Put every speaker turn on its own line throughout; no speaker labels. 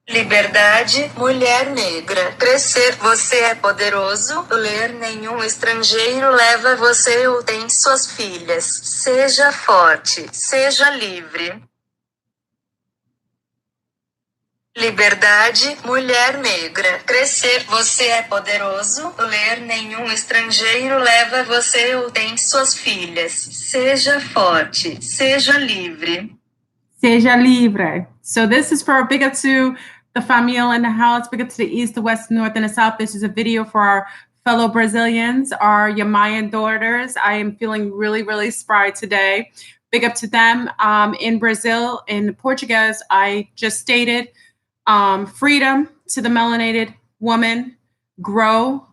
Liberdade, mulher negra. Crescer, você é poderoso. Ler, nenhum estrangeiro leva você ou tem suas filhas. Seja forte, seja livre. Liberdade, mulher negra. Crescer, você é poderoso. Ler, nenhum estrangeiro leva você ou tem suas filhas. Seja forte, seja livre.
Seja livre. So this is for a big up to the family in the house, big up to the east, the west, the north, and the south. This is a video for our fellow Brazilians, our Yemaya daughters. I am feeling really, really spry today. Big up to them. In Brazil, in Portuguese, I just stated freedom to the melanated woman. Grow.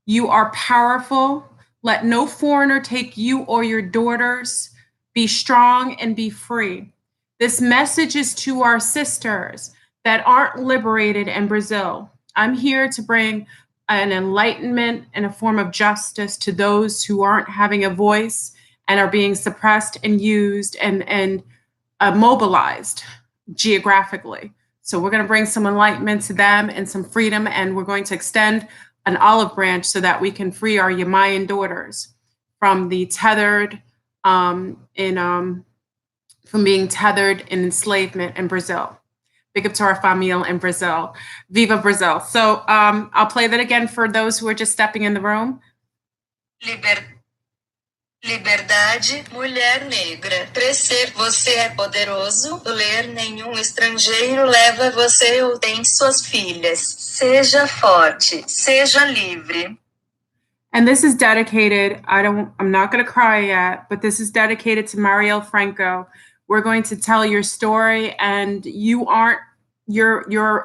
You are powerful. Let no foreigner take you or your daughters. Be strong and be free. This message is to our sisters that aren't liberated in Brazil. I'm here to bring an enlightenment and a form of justice to those who aren't having a voice and are being suppressed and used and mobilized geographically. So we're going to bring some enlightenment to them and some freedom, and we're going to extend an olive branch so that we can free our Yemayan daughters from the tethered from being tethered in enslavement in Brazil. Big up to our family in Brazil. Viva Brazil. So I'll play that again for those who are just stepping in the room.
Liberdade, mulher negra. Crescer, você é poderoso. Ler, nenhum estrangeiro leva você ou tem suas filhas. Seja forte, seja livre.
And this is dedicated, I'm not going to cry yet, but this is dedicated to Marielle Franco. We're going to tell your story, and your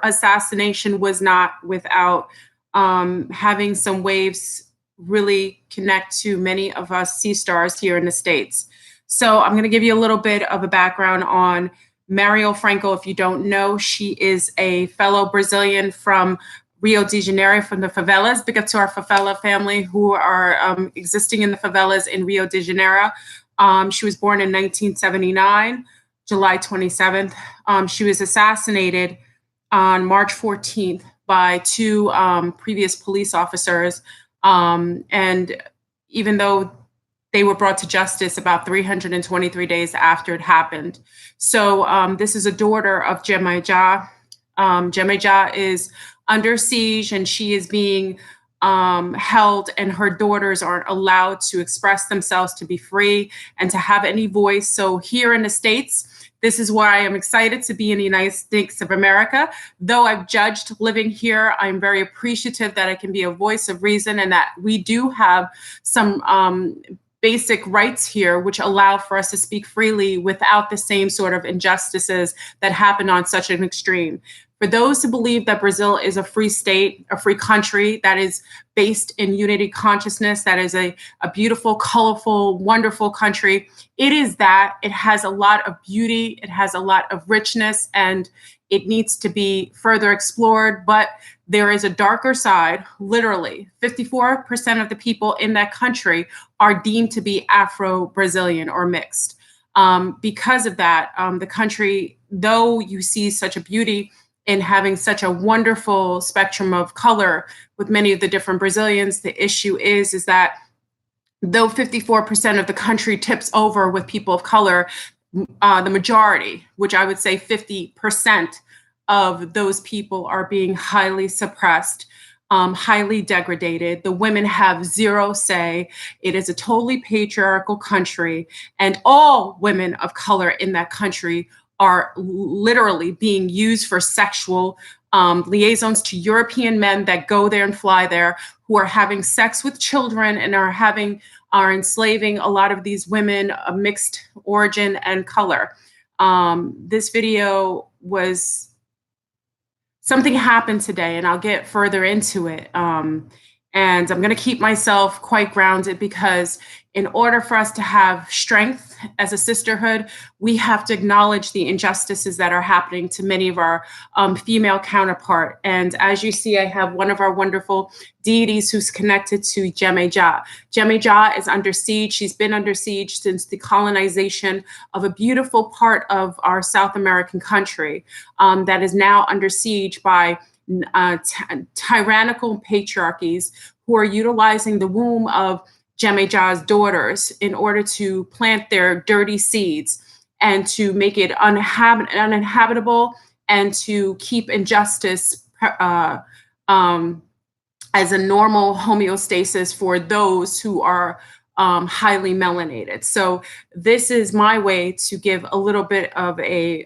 assassination was not without having some waves really connect to many of us sea stars here in the States. So I'm going to give you a little bit of a background on Marielle Franco. If you don't know, she is a fellow Brazilian from Rio de Janeiro, from the favelas. Big up to our favela family who are existing in the favelas in Rio de Janeiro. She was born in 1979, July 27th. She was assassinated on March 14th by two previous police officers. And even though they were brought to justice about 323 days after it happened. So this is a daughter of Yemaya. Yemaya is under siege, and she is being held, and her daughters aren't allowed to express themselves, to be free and to have any voice. So here in the States, this is why I am excited to be in the United States of America. Though I've judged living here, I'm very appreciative that I can be a voice of reason and that we do have some basic rights here, which allow for us to speak freely without the same sort of injustices that happen on such an extreme. For those who believe that Brazil is a free state, a free country that is based in unity consciousness, that is a beautiful, colorful, wonderful country, it is that. It has a lot of beauty, it has a lot of richness, and it needs to be further explored. But there is a darker side. Literally, 54% of the people in that country are deemed to be Afro-Brazilian or mixed. Because of that, the country, though you see such a beauty in having such a wonderful spectrum of color with many of the different Brazilians, the issue is that though 54% of the country tips over with people of color, the majority, which I would say 50% of those people are being highly suppressed, highly degraded. The women have zero say. It is a totally patriarchal country, and all women of color in that country are literally being used for sexual liaisons to European men that go there and fly there, who are having sex with children and are enslaving a lot of these women of mixed origin and color. This video was something happened today, and I'll get further into it. And I'm going to keep myself quite grounded, because in order for us to have strength as a sisterhood, we have to acknowledge the injustices that are happening to many of our female counterpart. And as you see, I have one of our wonderful deities who's connected to Yemaya. Yemaya is under siege. She's been under siege since the colonization of a beautiful part of our South American country that is now under siege by tyrannical patriarchies who are utilizing the womb of Yemaya's daughters in order to plant their dirty seeds and to make it uninhabitable and to keep injustice as a normal homeostasis for those who are highly melanated. So this is my way to give a little bit of a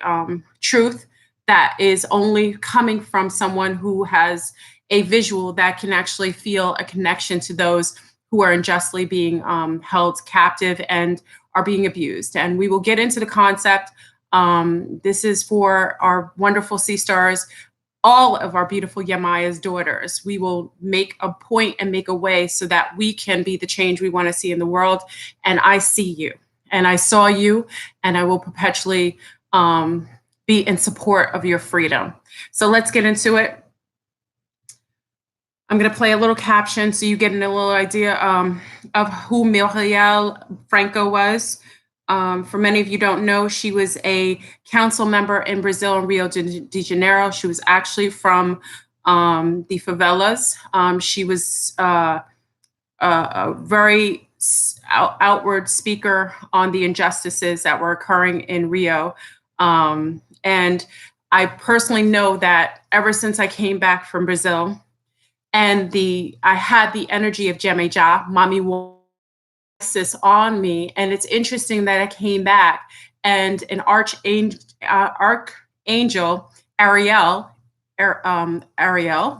truth that is only coming from someone who has a visual that can actually feel a connection to those who are unjustly being held captive and are being abused. And we will get into the concept. This is for our wonderful sea stars, all of our beautiful Yemaya's daughters. We will make a point and make a way so that we can be the change we want to see in the world. And I see you, and I saw you, and I will perpetually be in support of your freedom. So let's get into it. I'm going to play a little caption so you get a little idea of who Marielle Franco was. For many of you don't know, she was a council member in Brazil and Rio de Janeiro. She was actually from the favelas. She was a very outward speaker on the injustices that were occurring in Rio. And I personally know that ever since I came back from Brazil, and I had the energy of Yemaya, Mami Isis on me. And it's interesting that I came back and an archangel, Ariel,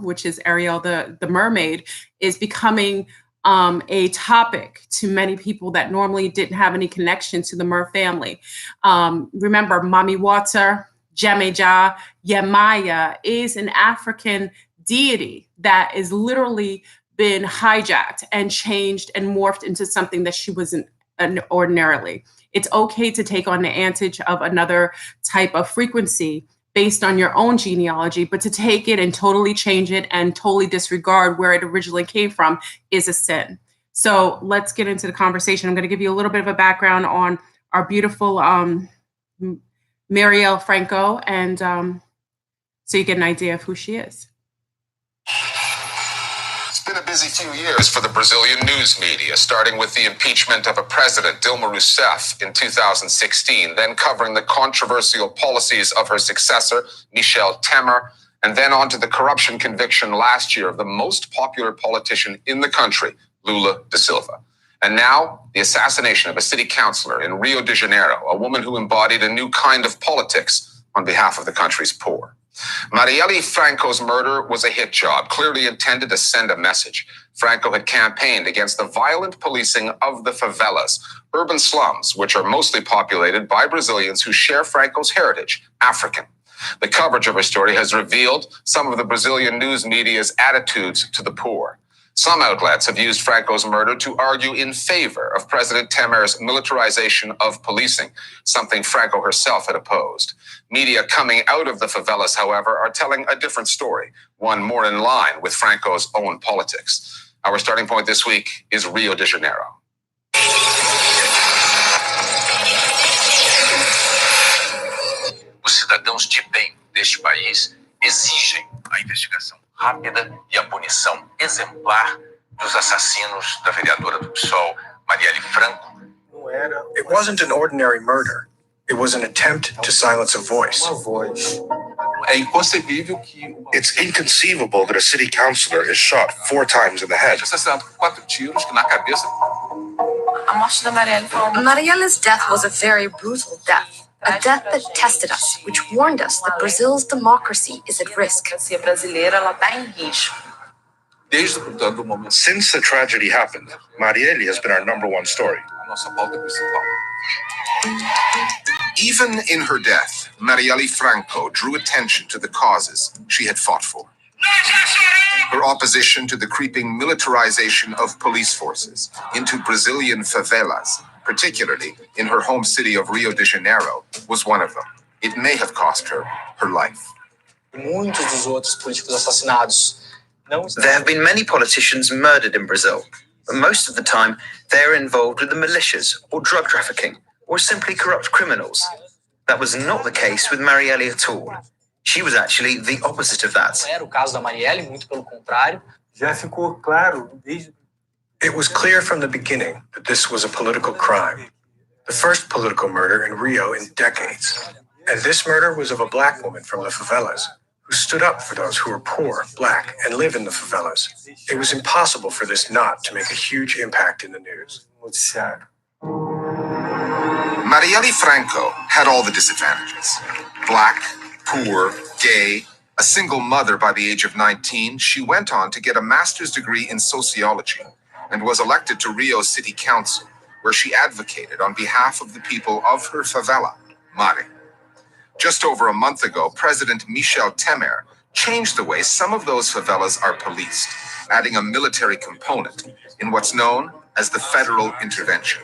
which is Ariel, the mermaid, is becoming a topic to many people that normally didn't have any connection to the Mer family. Remember, Mami Water, Yemaya is an African deity that is literally been hijacked and changed and morphed into something that she wasn't ordinarily. It's okay to take on the antage of another type of frequency based on your own genealogy, but to take it and totally change it and totally disregard where it originally came from is a sin. So let's get into the conversation. I'm going to give you a little bit of a background on our beautiful Marielle Franco, and so you get an idea of who she is.
It's been a busy few years for the Brazilian news media, starting with the impeachment of a president, Dilma Rousseff, in 2016, then covering the controversial policies of her successor, Michel Temer, and then on to the corruption conviction last year of the most popular politician in the country, Lula da Silva. And now, the assassination of a city councilor in Rio de Janeiro, a woman who embodied a new kind of politics on behalf of the country's poor. Marielle Franco's murder was a hit job, clearly intended to send a message. Franco had campaigned against the violent policing of the favelas, urban slums, which are mostly populated by Brazilians who share Franco's heritage, African. The coverage of her story has revealed some of the Brazilian news media's attitudes to the poor. Some outlets have used Franco's murder to argue in favor of President Temer's militarization of policing, something Franco herself had opposed. Media coming out of the favelas, however, are telling a different story, one more in line with Franco's own politics. Our starting point this week is Rio de Janeiro.
Os cidadãos de bem deste país exigem a investigação rápida e a punição exemplar dos assassinos da vereadora do PSOL, Marielle Franco.
It wasn't an ordinary murder. It was an attempt to silence a voice.
É inconcebível que
It's inconceivable that a city councilor is shot 4 times in the head.
assassinado com 4 tiros na cabeça.
A morte da Marielle foi Marielle's death was a very brutal death. A death that tested us, which warned us that Brazil's democracy is at risk. A democracia brasileira ela está em risco.
Desde o momento
Since the tragedy happened, Marielle has been our #1 story.
a nossa pauta principal. Even in her death, Marielle Franco drew attention to the causes she had fought for. Her opposition to the creeping militarization of police forces into Brazilian favelas, particularly in her home city of Rio de Janeiro, was one of them. It may have cost her her life.
Muitos dos outros políticos assassinados.
There have been many politicians murdered in Brazil, but most of the time they are involved with the militias or drug trafficking or simply corrupt criminals. That was not the case with Marielle at all. She was actually the opposite of that.
Não era o caso da Marielle, muito pelo contrário.
Já ficou claro desde. It was clear from the beginning that this was a political crime. The first political murder in Rio in decades. And this murder was of a black woman from the favelas who stood up for those who were poor, black, and live in the favelas. It was impossible for this not to make a huge impact in the news.
Marielle Franco had all the disadvantages. Black, poor, gay, a single mother by the age of 19, she went on to get a master's degree in sociology and was elected to Rio City Council, where she advocated on behalf of the people of her favela, Mare. Just over a month ago, President Michel Temer changed the way some of those favelas are policed, adding a military component in what's known as the federal intervention.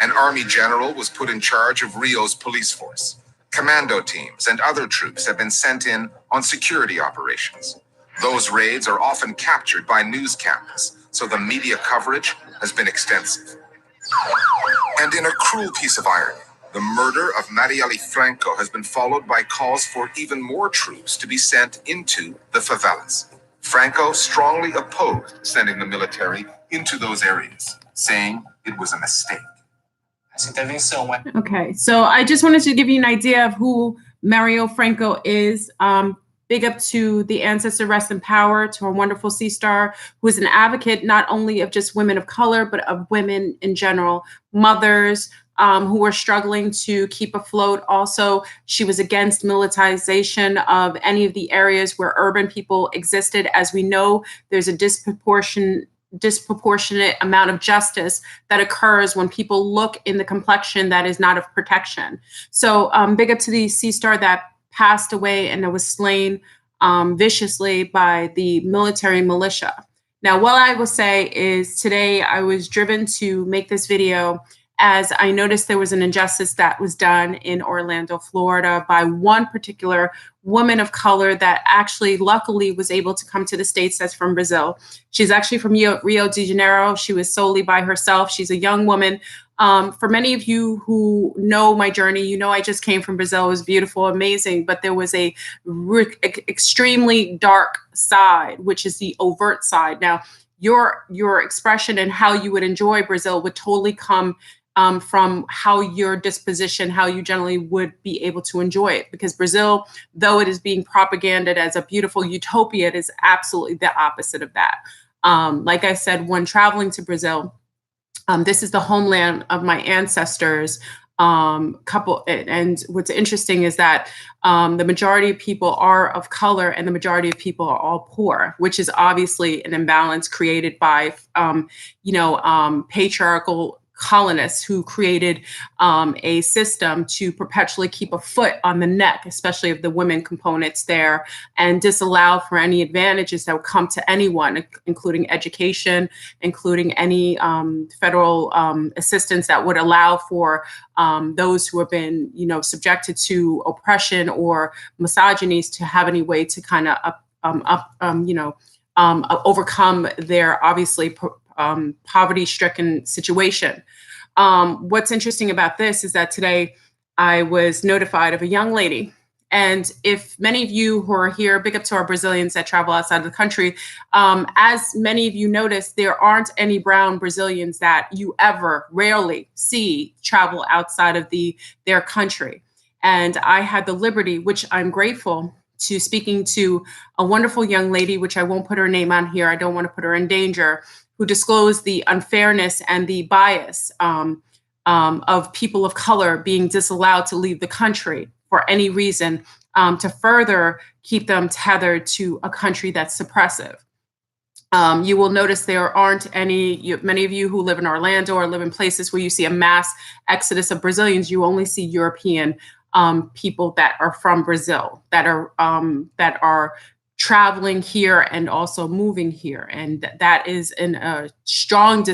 An army general was put in charge of Rio's police force. Commando teams and other troops have been sent in on security operations. Those raids are often captured by news cameras, so the media coverage has been extensive. And in a cruel piece of irony, the murder of Marielle Franco has been followed by calls for even more troops to be sent into the favelas. Franco strongly opposed sending the military into those areas, saying it was a mistake.
Essa intervenção é.
Okay, so I just wanted to give you an idea of who Marielle Franco is. Big up to the ancestor, rest in power, to our wonderful sea star, who is an advocate not only of just women of color, but of women in general, mothers who were struggling to keep afloat. Also, she was against militarization of any of the areas where urban people existed. As we know, there's a disproportionate amount of justice that occurs when people look in the complexion that is not of protection. So big up to the sea star that passed away and was slain viciously by the military militia. Now, what I will say is today I was driven to make this video as I noticed there was an injustice that was done in Orlando, Florida by one particular woman of color that actually luckily was able to come to the States. That's from Brazil. She's actually from Rio de Janeiro. She was solely by herself. She's a young woman. For many of you who know my journey, you know I just came from Brazil. It was beautiful, amazing, but there was a extremely dark side, which is the overt side. Now, your expression and how you would enjoy Brazil would totally come from how your disposition, how you generally would be able to enjoy it. Because Brazil, though it is being propaganded as a beautiful utopia, it is absolutely the opposite of that. Like I said, when traveling to Brazil, this is the homeland of my ancestors. And what's interesting is that the majority of people are of color and the majority of people are all poor, which is obviously an imbalance created by, patriarchal colonists who created a system to perpetually keep a foot on the neck, especially of the women components there, and disallow for any advantages that would come to anyone, including education, including any federal assistance that would allow for those who have been, subjected to oppression or misogynies to have any way to kind of overcome their obviously poverty-stricken situation. What's interesting about this is that today I was notified of a young lady, And if many of you who are here, big up to our Brazilians that travel outside of the country, as many of you notice, there aren't any brown Brazilians that you ever, rarely see travel outside of their country. And I had the liberty, which I'm grateful to, speaking to a wonderful young lady, which I won't put her name on here, I don't want to put her in danger, who disclosed the unfairness and the bias of people of color being disallowed to leave the country for any reason, to further keep them tethered to a country that's suppressive. You will notice there aren't many of you who live in Orlando or live in places where you see a mass exodus of Brazilians, you only see European people that are from Brazil, that are traveling here and also moving here. And that is a strong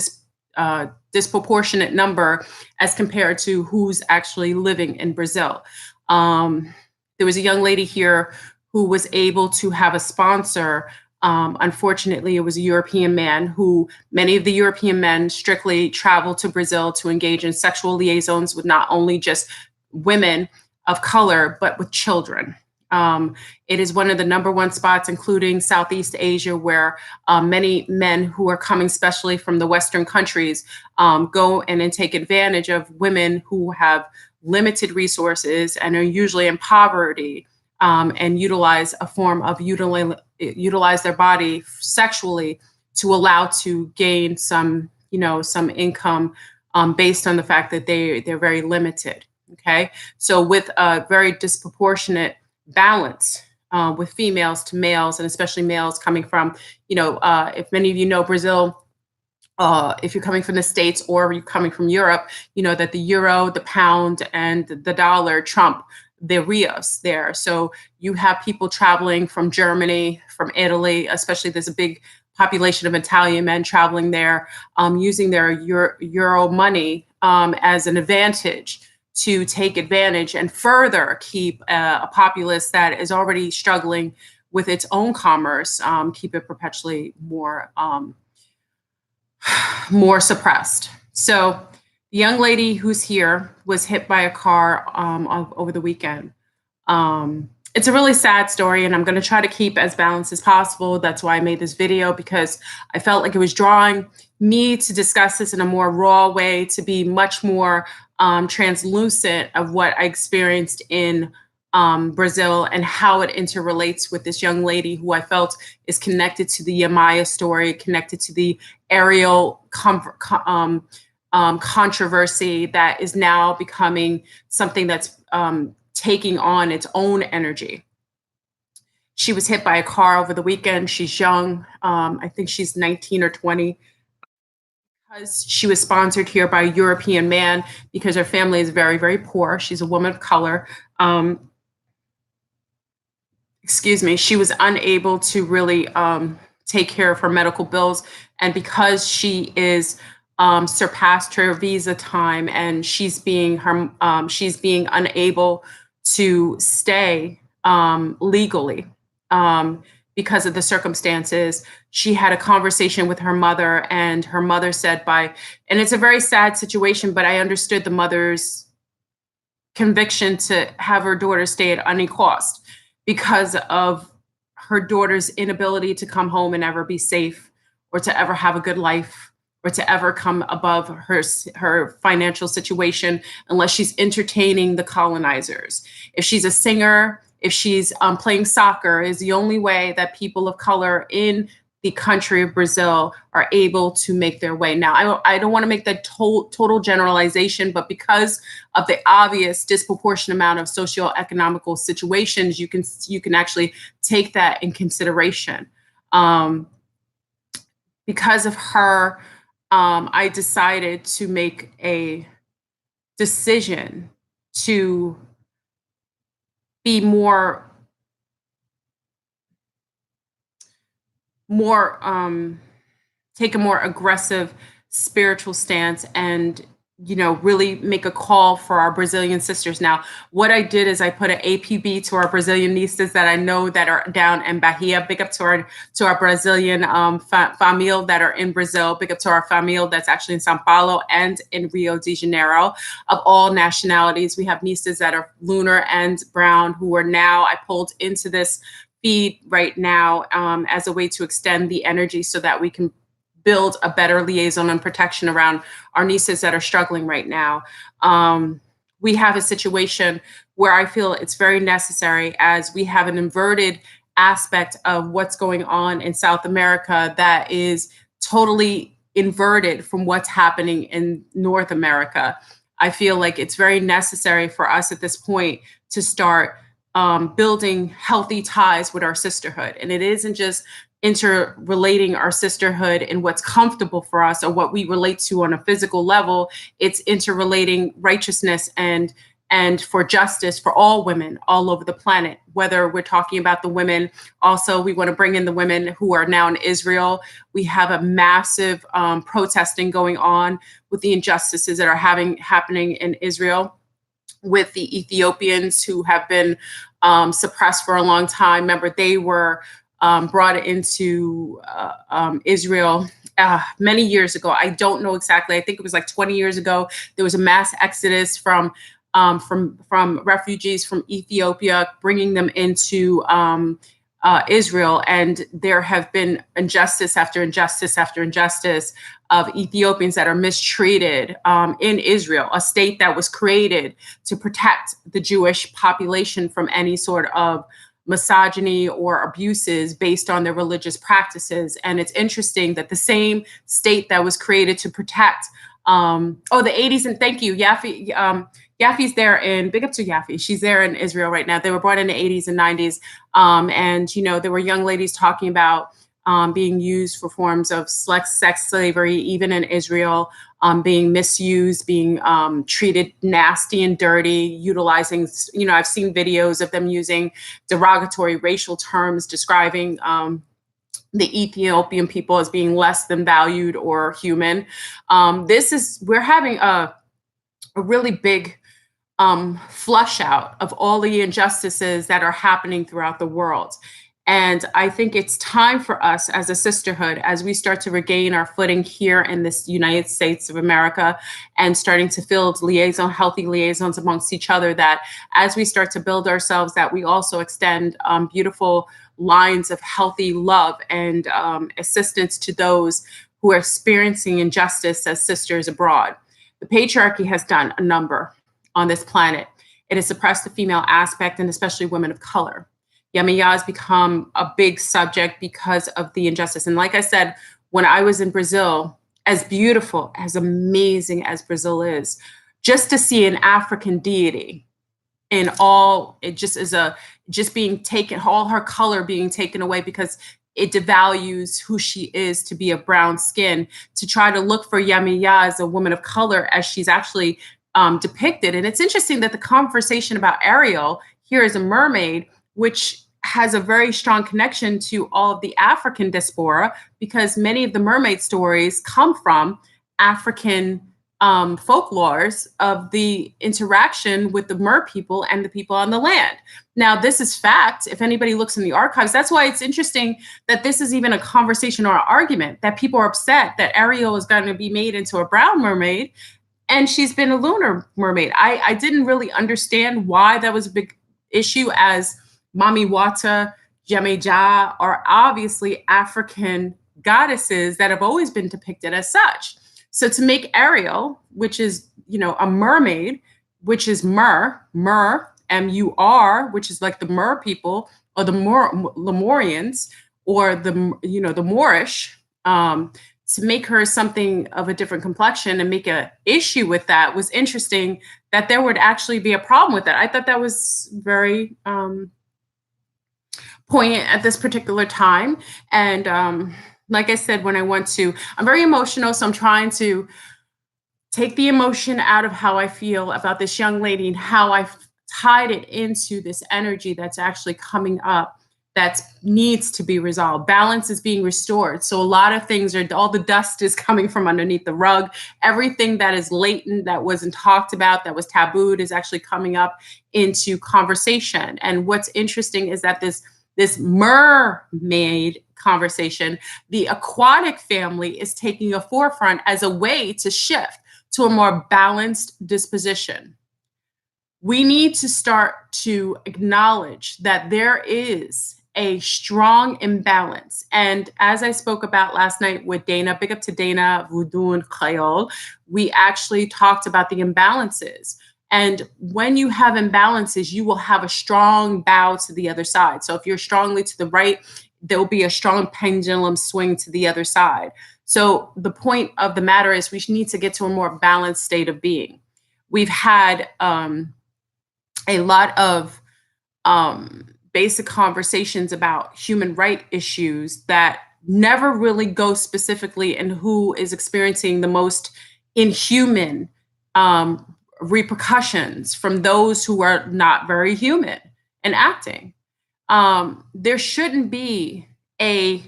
disproportionate number as compared to who's actually living in Brazil. There was a young lady here who was able to have a sponsor. Unfortunately, it was a European man who many of the European men strictly travel to Brazil to engage in sexual liaisons with not only just women of color, but with children. It is one of the number one spots, including Southeast Asia, where many men who are coming, especially from the Western countries, go in and take advantage of women who have limited resources and are usually in poverty, and utilize a form of utilize their body sexually to allow to gain some income based on the fact that they're very limited. Okay, so with a very disproportionate balance with females to males, and especially males coming from, if many of you know Brazil, if you're coming from the States or you're coming from Europe, you know that the euro, the pound, and the dollar trump the Rios there. So you have people traveling from Germany, from Italy, especially there's a big population of Italian men traveling there, using their euro money as an advantage to take advantage and further keep a populace that is already struggling with its own commerce, keep it perpetually more suppressed. So the young lady who's here was hit by a car over the weekend. It's a really sad story, and I'm going to try to keep as balanced as possible. That's why I made this video, because I felt like it was drawing me to discuss this in a more raw way, to be much more translucent of what I experienced in Brazil and how it interrelates with this young lady who I felt is connected to the Yemaya story, connected to the Ariel controversy that is now becoming something that's taking on its own energy. She was hit by a car over the weekend. She's young. I think she's 19 or 20. Because she was sponsored here by a European man, because her family is very, very poor. She's a woman of color. She was unable to really take care of her medical bills. And because she is surpassed her visa time and she's being unable to stay legally because of the circumstances, she had a conversation with her mother, and her mother said and it's a very sad situation, but I understood the mother's conviction to have her daughter stay at any cost because of her daughter's inability to come home and ever be safe, or to ever have a good life, or to ever come above her financial situation unless she's entertaining the colonizers. If she's a singer, if she's playing soccer, is the only way that people of color in the country of Brazil are able to make their way. Now, I don't want to make that total generalization, but because of the obvious disproportionate amount of socioeconomical situations, you can actually take that in consideration. Because of her, I decided to make a decision to be take a more aggressive spiritual stance and really make a call for our Brazilian sisters. Now, what I did is I put an APB to our Brazilian nieces that I know that are down in Bahia. Big up to our Brazilian família that are in Brazil. Big up to our família that's actually in São Paulo and in Rio de Janeiro, of all nationalities. We have nieces that are lunar and brown who are now, I pulled into this feed right now as a way to extend the energy so that we can build a better liaison and protection around our nieces that are struggling right now. We have a situation where I feel it's very necessary, as we have an inverted aspect of what's going on in South America that is totally inverted from what's happening in North America. I feel like it's very necessary for us at this point to start building healthy ties with our sisterhood. And it isn't just interrelating our sisterhood and what's comfortable for us or what we relate to on a physical level. It's interrelating righteousness and for justice for all women all over the planet, whether we're talking about the women. Also, we want to bring in the women who are now in Israel. We have a massive protesting going on with the injustices that are happening in Israel, with the Ethiopians who have been suppressed for a long time. Remember, they were brought into Israel many years ago. I don't know exactly. I think it was like 20 years ago. There was a mass exodus from refugees from Ethiopia, bringing them into Israel, and there have been injustice after injustice after injustice of Ethiopians that are mistreated in Israel, a state that was created to protect the Jewish population from any sort of misogyny or abuses based on their religious practices. And it's interesting that the same state that was created to protect the 80s, and thank you, Yafi. Yafi's there big up to Yafi. She's there in Israel right now. They were born in the 80s and 90s. And there were young ladies talking about being used for forms of sex slavery, even in Israel, being misused, being treated nasty and dirty, utilizing, I've seen videos of them using derogatory racial terms, describing the Ethiopian people as being less than valued or human. We're having a really big flush out of all the injustices that are happening throughout the world. And I think it's time for us as a sisterhood, as we start to regain our footing here in this United States of America and starting to build healthy liaisons amongst each other, that as we start to build ourselves, that we also extend beautiful lines of healthy love and assistance to those who are experiencing injustice as sisters abroad. The patriarchy has done a number on this planet. It has suppressed the female aspect, and especially women of color. Yemaya has become a big subject because of the injustice. And like I said, when I was in Brazil, as beautiful, as amazing as Brazil is, just to see an African deity in all, it just is just being taken, all her color being taken away because it devalues who she is to be of brown skin, to try to look for Yemaya as a woman of color as she's actually depicted. And it's interesting that the conversation about Ariel here is a mermaid, which has a very strong connection to all of the African diaspora, because many of the mermaid stories come from African folklores of the interaction with the mer people and the people on the land. Now, this is fact. If anybody looks in the archives, that's why it's interesting that this is even a conversation or an argument, that people are upset that Ariel is going to be made into a brown mermaid and she's been a lunar mermaid. I didn't really understand why that was a big issue, as Mami Wata, Yemaya are obviously African goddesses that have always been depicted as such. So to make Ariel, which is, a mermaid, which is Mer, M-U-R, which is like the Mer people, or the Lemurians, or the Moorish, to make her something of a different complexion and make an issue with that was interesting, that there would actually be a problem with that. I thought that was very poignant at this particular time. And like I said, I'm very emotional, so I'm trying to take the emotion out of how I feel about this young lady and how I've tied it into this energy that's actually coming up that needs to be resolved. Balance is being restored. So a lot of things all the dust is coming from underneath the rug. Everything that is latent, that wasn't talked about, that was tabooed, is actually coming up into conversation. And what's interesting is that this mermaid conversation, the aquatic family is taking a forefront as a way to shift to a more balanced disposition. We need to start to acknowledge that there is a strong imbalance. And as I spoke about last night with Dana, big up to Dana, Voodoo and Creole, we actually talked about the imbalances. And when you have imbalances, you will have a strong bow to the other side. So if you're strongly to the right, there'll be a strong pendulum swing to the other side. So the point of the matter is we need to get to a more balanced state of being. We've had a lot of basic conversations about human rights issues that never really go specifically in who is experiencing the most inhuman repercussions from those who are not very human and acting. There shouldn't be a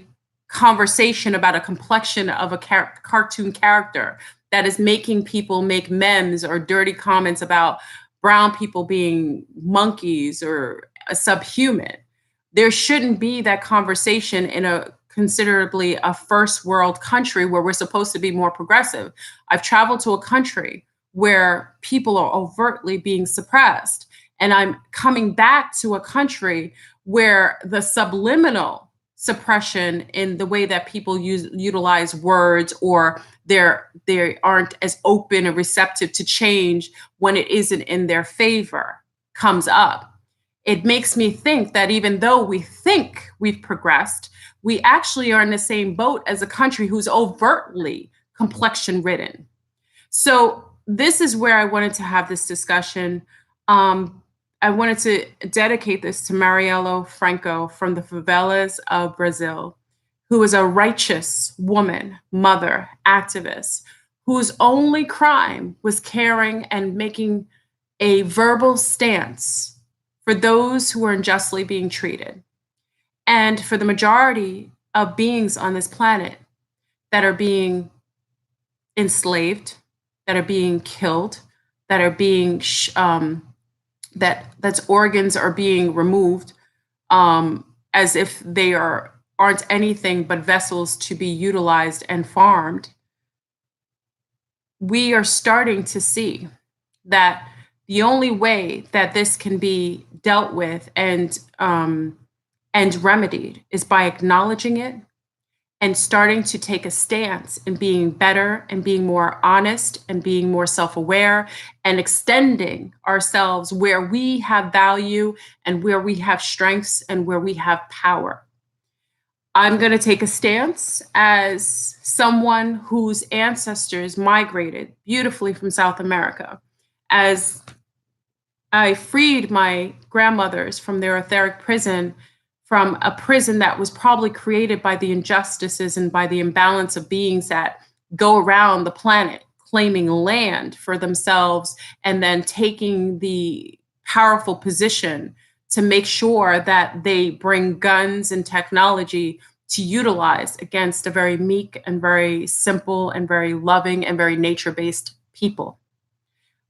conversation about a complexion of a cartoon character that is making people make memes or dirty comments about brown people being monkeys or subhuman. There shouldn't be that conversation in a considerably a first world country where we're supposed to be more progressive. I've traveled to a country where people are overtly being suppressed. And I'm coming back to a country where the subliminal suppression in the way that people utilize words, or they aren't as open and receptive to change when it isn't in their favor, comes up. It makes me think that even though we think we've progressed, we actually are in the same boat as a country who's overtly complexion ridden. So this is where I wanted to have this discussion. I wanted to dedicate this to Marielle Franco from the favelas of Brazil, who is a righteous woman, mother, activist, whose only crime was caring and making a verbal stance for those who are unjustly being treated. And for the majority of beings on this planet that are being enslaved, that are being killed, that are being that's organs are being removed as if they aren't anything but vessels to be utilized and farmed. We are starting to see that the only way that this can be dealt with and remedied is by acknowledging it and starting to take a stance in being better and being more honest and being more self-aware and extending ourselves where we have value and where we have strengths and where we have power. I'm going to take a stance as someone whose ancestors migrated beautifully from South America. As I freed my grandmothers from their etheric prison, from a prison that was probably created by the injustices and by the imbalance of beings that go around the planet claiming land for themselves and then taking the powerful position to make sure that they bring guns and technology to utilize against a very meek and very simple and very loving and very nature-based people.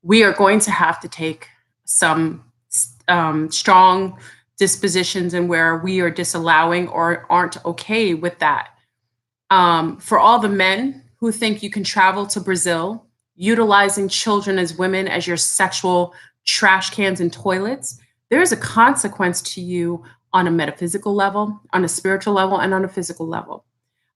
We are going to have to take some strong dispositions and where we are disallowing or aren't okay with that. For all the men who think you can travel to Brazil utilizing children as women as your sexual trash cans and toilets, there is a consequence to you on a metaphysical level, on a spiritual level, and on a physical level.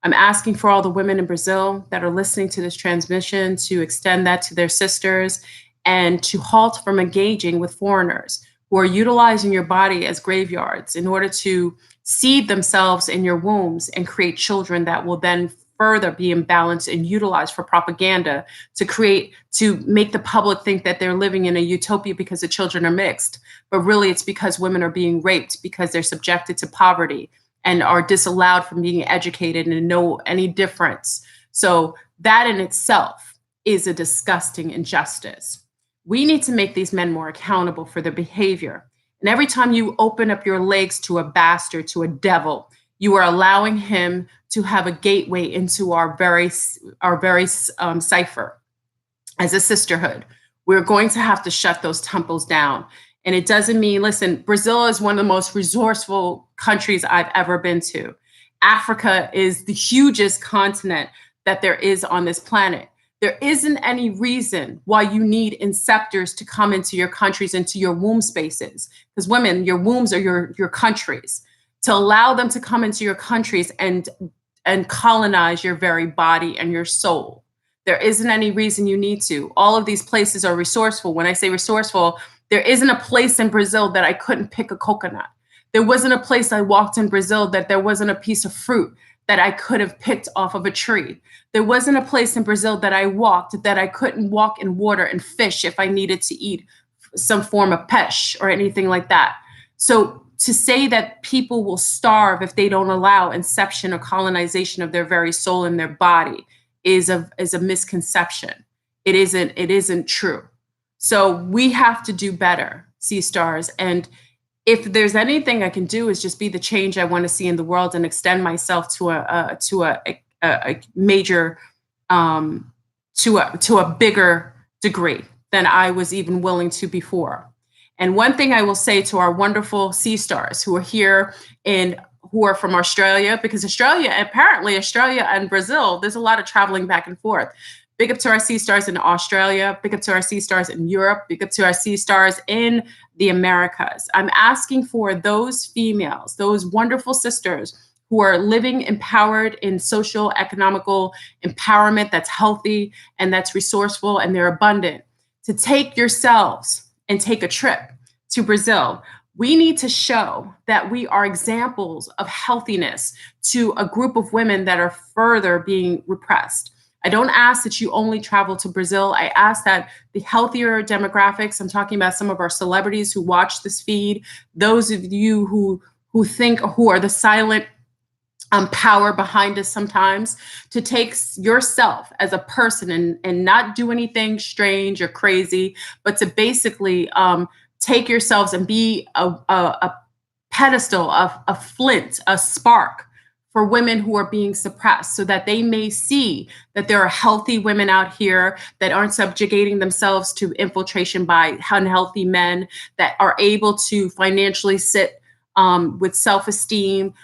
I'm asking for all the women in Brazil that are listening to this transmission to extend that to their sisters and to halt from engaging with foreigners who are utilizing your body as graveyards in order to seed themselves in your wombs and create children that will then further be imbalanced and utilized for propaganda to make the public think that they're living in a utopia because the children are mixed. But really it's because women are being raped because they're subjected to poverty and are disallowed from being educated and know any difference. So that in itself is a disgusting injustice. We need to make these men more accountable for their behavior. And every time you open up your legs to a bastard, to a devil, you are allowing him to have a gateway into our very cipher as a sisterhood. We're going to have to shut those temples down. And it doesn't mean, listen, Brazil is one of the most resourceful countries I've ever been to. Africa is the hugest continent that there is on this planet. There isn't any reason why you need inceptors to come into your countries, into your womb spaces. Because women, your wombs are your countries. To allow them to come into your countries and colonize your very body and your soul. There isn't any reason you need to. All of these places are resourceful. When I say resourceful, there isn't a place in Brazil that I couldn't pick a coconut. There wasn't a place I walked in Brazil that there wasn't a piece of fruit that I could have picked off of a tree. There wasn't a place in Brazil that I walked that I couldn't walk in water and fish if I needed to eat some form of pesh or anything like that. So to say that people will starve if they don't allow inception or colonization of their very soul and their body is a misconception. It isn't true. So we have to do better, Sea Stars. And if there's anything I can do is just be the change I want to see in the world and extend myself to a major, to a bigger degree than I was even willing to before. And one thing I will say to our wonderful Sea Stars who are here and who are from Australia, because Australia and Brazil, there's a lot of traveling back and forth. Big up to our Sea Stars in Australia, big up to our Sea Stars in Europe, big up to our Sea Stars in the Americas. I'm asking for those females, those wonderful sisters who are living empowered in social, economical empowerment that's healthy and that's resourceful and they're abundant, to take yourselves and take a trip to Brazil. We need to show that we are examples of healthiness to a group of women that are further being repressed. I don't ask that you only travel to Brazil. I ask that the healthier demographics, I'm talking about some of our celebrities who watch this feed, those of you who are the silent power behind us sometimes, to take yourself as a person and not do anything strange or crazy, but to basically take yourselves and be a pedestal, a flint, a spark for women who are being suppressed so that they may see that there are healthy women out here that aren't subjugating themselves to infiltration by unhealthy men, that are able to financially sit with self-esteem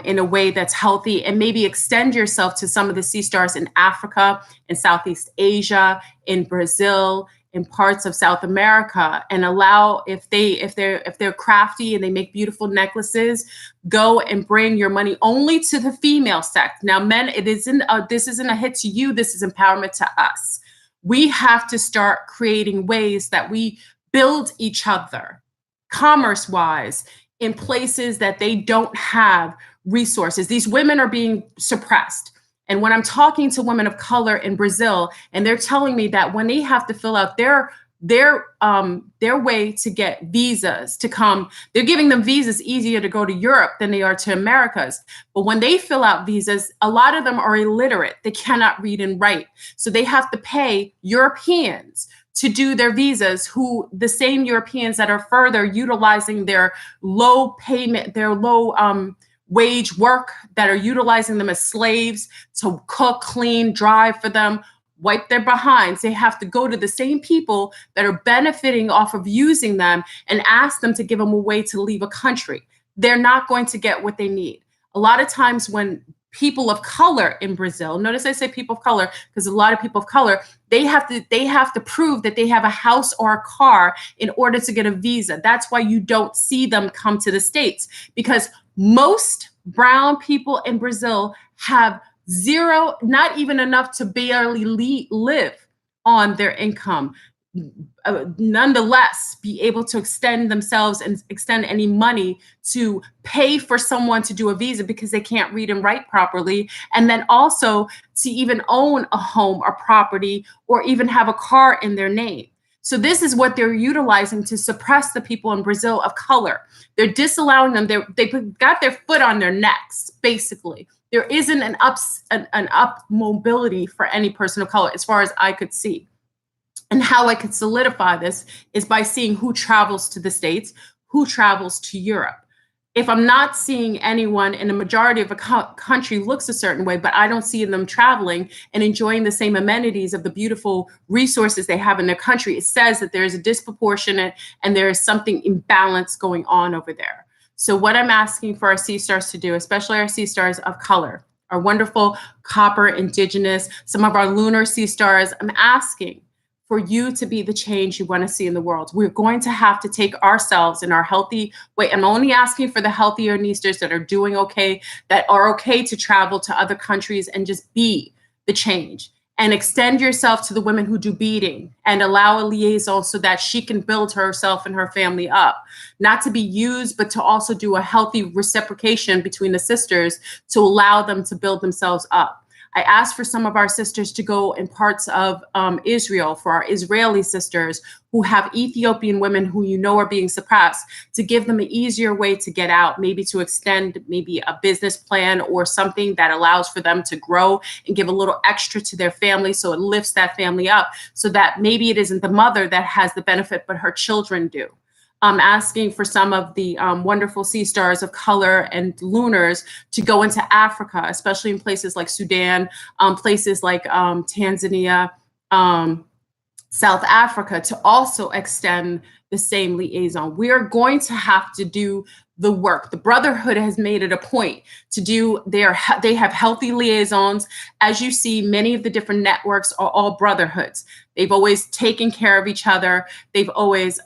in a way that's healthy, and maybe extend yourself to some of the Sea Stars in Africa, in Southeast Asia, in Brazil, in parts of South America, and allow, if they're crafty and they make beautiful necklaces, go and bring your money only to the female sex. Now, men, this isn't a hit to you. This is empowerment to us. We have to start creating ways that we build each other, commerce-wise, in places that they don't have resources. These women are being suppressed. And when I'm talking to women of color in Brazil, and they're telling me that when they have to fill out their way to get visas to come, they're giving them visas easier to go to Europe than they are to Americas. But when they fill out visas, a lot of them are illiterate. They cannot read and write. So they have to pay Europeans to do their visas, who the same Europeans that are further utilizing their low payment, their low wage work, that are utilizing them as slaves to cook, clean, drive for them, wipe their behinds. They have to go to the same people that are benefiting off of using them and ask them to give them a way to leave a country. They're not going to get what they need. A lot of times when people of color in Brazil, notice I say people of color because a lot of people of color, they have to prove that they have a house or a car in order to get a visa. That's why you don't see them come to the States, because most brown people in Brazil have zero, not even enough to barely live on their income. Nonetheless, be able to extend themselves and extend any money to pay for someone to do a visa because they can't read and write properly. And then also to even own a home or property or even have a car in their name. So this is what they're utilizing to suppress the people in Brazil of color. They're disallowing them. They got their foot on their necks, basically. There isn't an up mobility for any person of color, as far as I could see. And how I could solidify this is by seeing who travels to the States, who travels to Europe. If I'm not seeing anyone in a majority of a country looks a certain way, but I don't see them traveling and enjoying the same amenities of the beautiful resources they have in their country, it says that there is a disproportionate and there is something imbalance going on over there. So what I'm asking for our sea stars to do, especially our sea stars of color, our wonderful copper, indigenous, some of our lunar sea stars, I'm asking for you to be the change you want to see in the world. We're going to have to take ourselves in our healthy way. I'm only asking for the healthier Neasters that are doing okay, that are okay to travel to other countries and just be the change. And extend yourself to the women who do beading and allow a liaison so that she can build herself and her family up. Not to be used, but to also do a healthy reciprocation between the sisters to allow them to build themselves up. I asked for some of our sisters to go in parts of Israel, for our Israeli sisters who have Ethiopian women who you know are being suppressed, to give them an easier way to get out, maybe to extend maybe a business plan or something that allows for them to grow and give a little extra to their family so it lifts that family up, so that maybe it isn't the mother that has the benefit, but her children do. I'm asking for some of the wonderful sea stars of color and lunars to go into Africa, especially in places like Sudan, places like Tanzania, South Africa, to also extend the same liaison. We are going to have to do the work. The Brotherhood has made it a point to do they have healthy liaisons. As you see, many of the different networks are all brotherhoods. They've always taken care of each other. They've always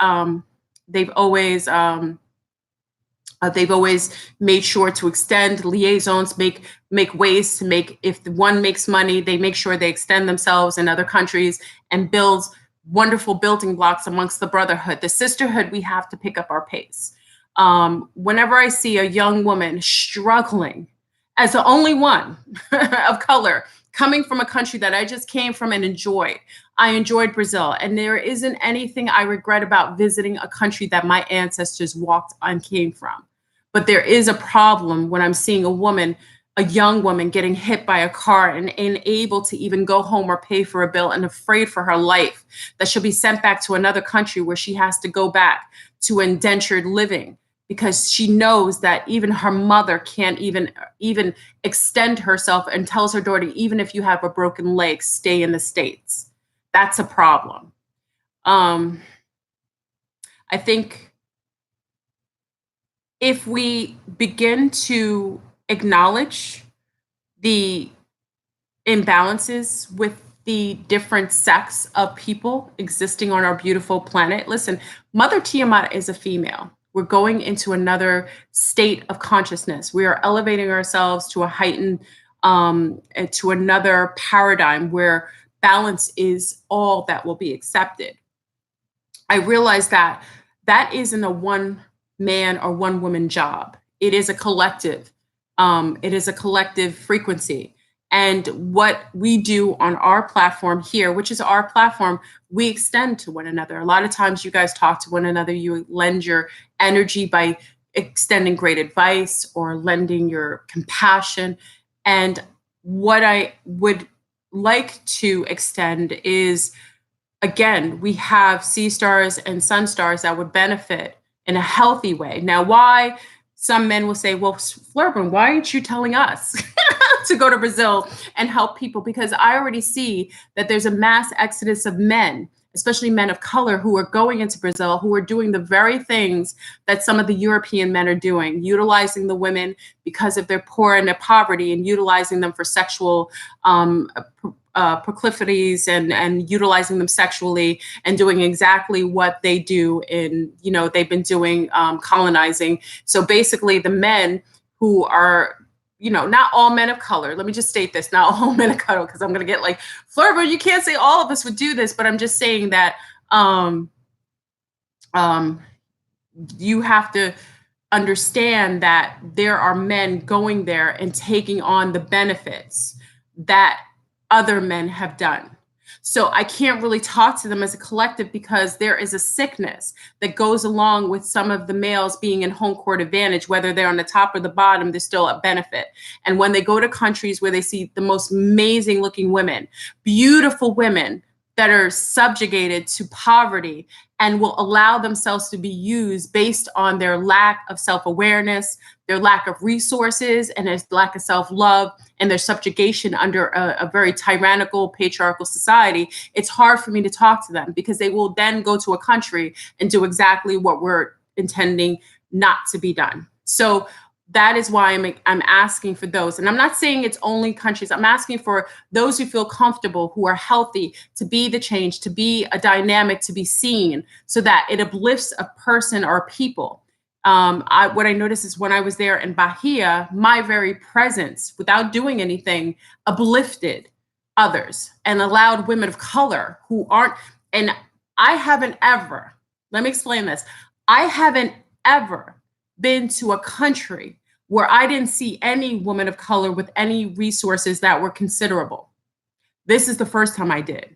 made sure to extend liaisons, make ways to make, if the one makes money, they make sure they extend themselves in other countries and build wonderful building blocks amongst the brotherhood. The sisterhood, we have to pick up our pace. Whenever I see a young woman struggling as the only one of color coming from a country that I just came from and enjoyed. I enjoyed Brazil, and there isn't anything I regret about visiting a country that my ancestors walked and came from. But there is a problem when I'm seeing a woman, a young woman, getting hit by a car and unable to even go home or pay for a bill and afraid for her life, that she'll be sent back to another country where she has to go back to indentured living, because she knows that even her mother can't even extend herself, and tells her daughter, even if you have a broken leg, stay in the States. That's a problem. I think if we begin to acknowledge the imbalances with the different sects of people existing on our beautiful planet. Listen, Mother Tiamat is a female. We're going into another state of consciousness. We are elevating ourselves to a heightened, to another paradigm where balance is all that will be accepted. I realize that that isn't a one man or one woman job. It is a collective. It is a collective frequency. And what we do on our platform here, which is our platform, we extend to one another. A lot of times you guys talk to one another, you lend your energy by extending great advice or lending your compassion. And what I would like to extend is, again, we have sea stars and sun stars that would benefit in a healthy way. Now, why? Some men will say, well, Flurban, why aren't you telling us to go to Brazil and help people? Because I already see that there's a mass exodus of men, especially men of color, who are going into Brazil, who are doing the very things that some of the European men are doing, utilizing the women because of their poor and their poverty, and utilizing them for sexual proclivities, and utilizing them sexually, and doing exactly what they do in, they've been doing colonizing. So basically the men who are, not all men of color, let me just state this, not all men of color, because I'm going to get like, Flurba, you can't say all of us would do this, but I'm just saying that you have to understand that there are men going there and taking on the benefits that other men have done. So I can't really talk to them as a collective, because there is a sickness that goes along with some of the males being in home court advantage, whether they're on the top or the bottom, they're still at benefit. And when they go to countries where they see the most amazing looking women, beautiful women, that are subjugated to poverty and will allow themselves to be used based on their lack of self-awareness, their lack of resources, and their lack of self-love, and their subjugation under a very tyrannical, patriarchal society, it's hard for me to talk to them because they will then go to a country and do exactly what we're intending not to be done. So that is why I'm asking for those. And I'm not saying it's only countries. I'm asking for those who feel comfortable, who are healthy, to be the change, to be a dynamic, to be seen, so that it uplifts a person or a people. What I noticed is when I was there in Bahia, my very presence, without doing anything, uplifted others and allowed women of color who aren't, and I haven't ever, let me explain this. I haven't ever been to a country where I didn't see any woman of color with any resources that were considerable. This is the first time I did.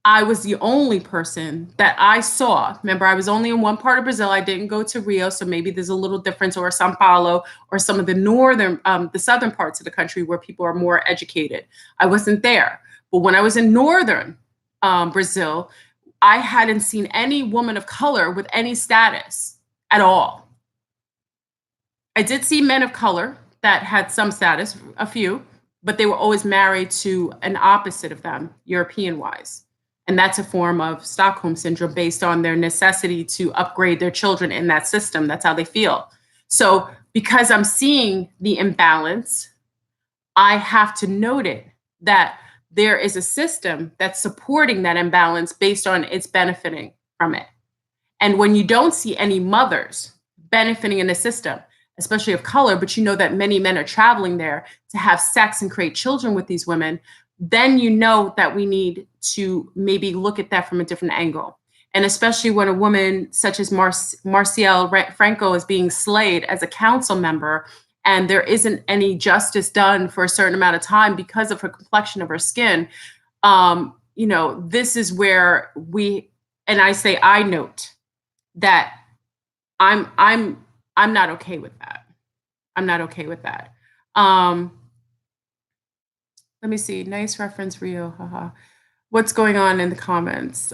I was the only person that I saw. Remember, I was only in one part of Brazil. I didn't go to Rio, so maybe there's a little difference, or São Paulo, or some of the the southern parts of the country where people are more educated. I wasn't there. But when I was in northern Brazil, I hadn't seen any woman of color with any status at all. I did see men of color that had some status, a few, but they were always married to an opposite of them, European-wise. And that's a form of Stockholm syndrome based on their necessity to upgrade their children in that system. That's how they feel. So because I'm seeing the imbalance, I have to note it, that there is a system that's supporting that imbalance based on its benefiting from it. And when you don't see any mothers benefiting in the system, especially of color, but you know that many men are traveling there to have sex and create children with these women, then you know that we need to maybe look at that from a different angle. And especially when a woman such as Marcial Franco is being slayed as a council member, and there isn't any justice done for a certain amount of time because of her complexion of her skin, this is where I note that I'm not okay with that. I'm not okay with that. Let me see. Nice reference, Rio. Haha. What's going on in the comments?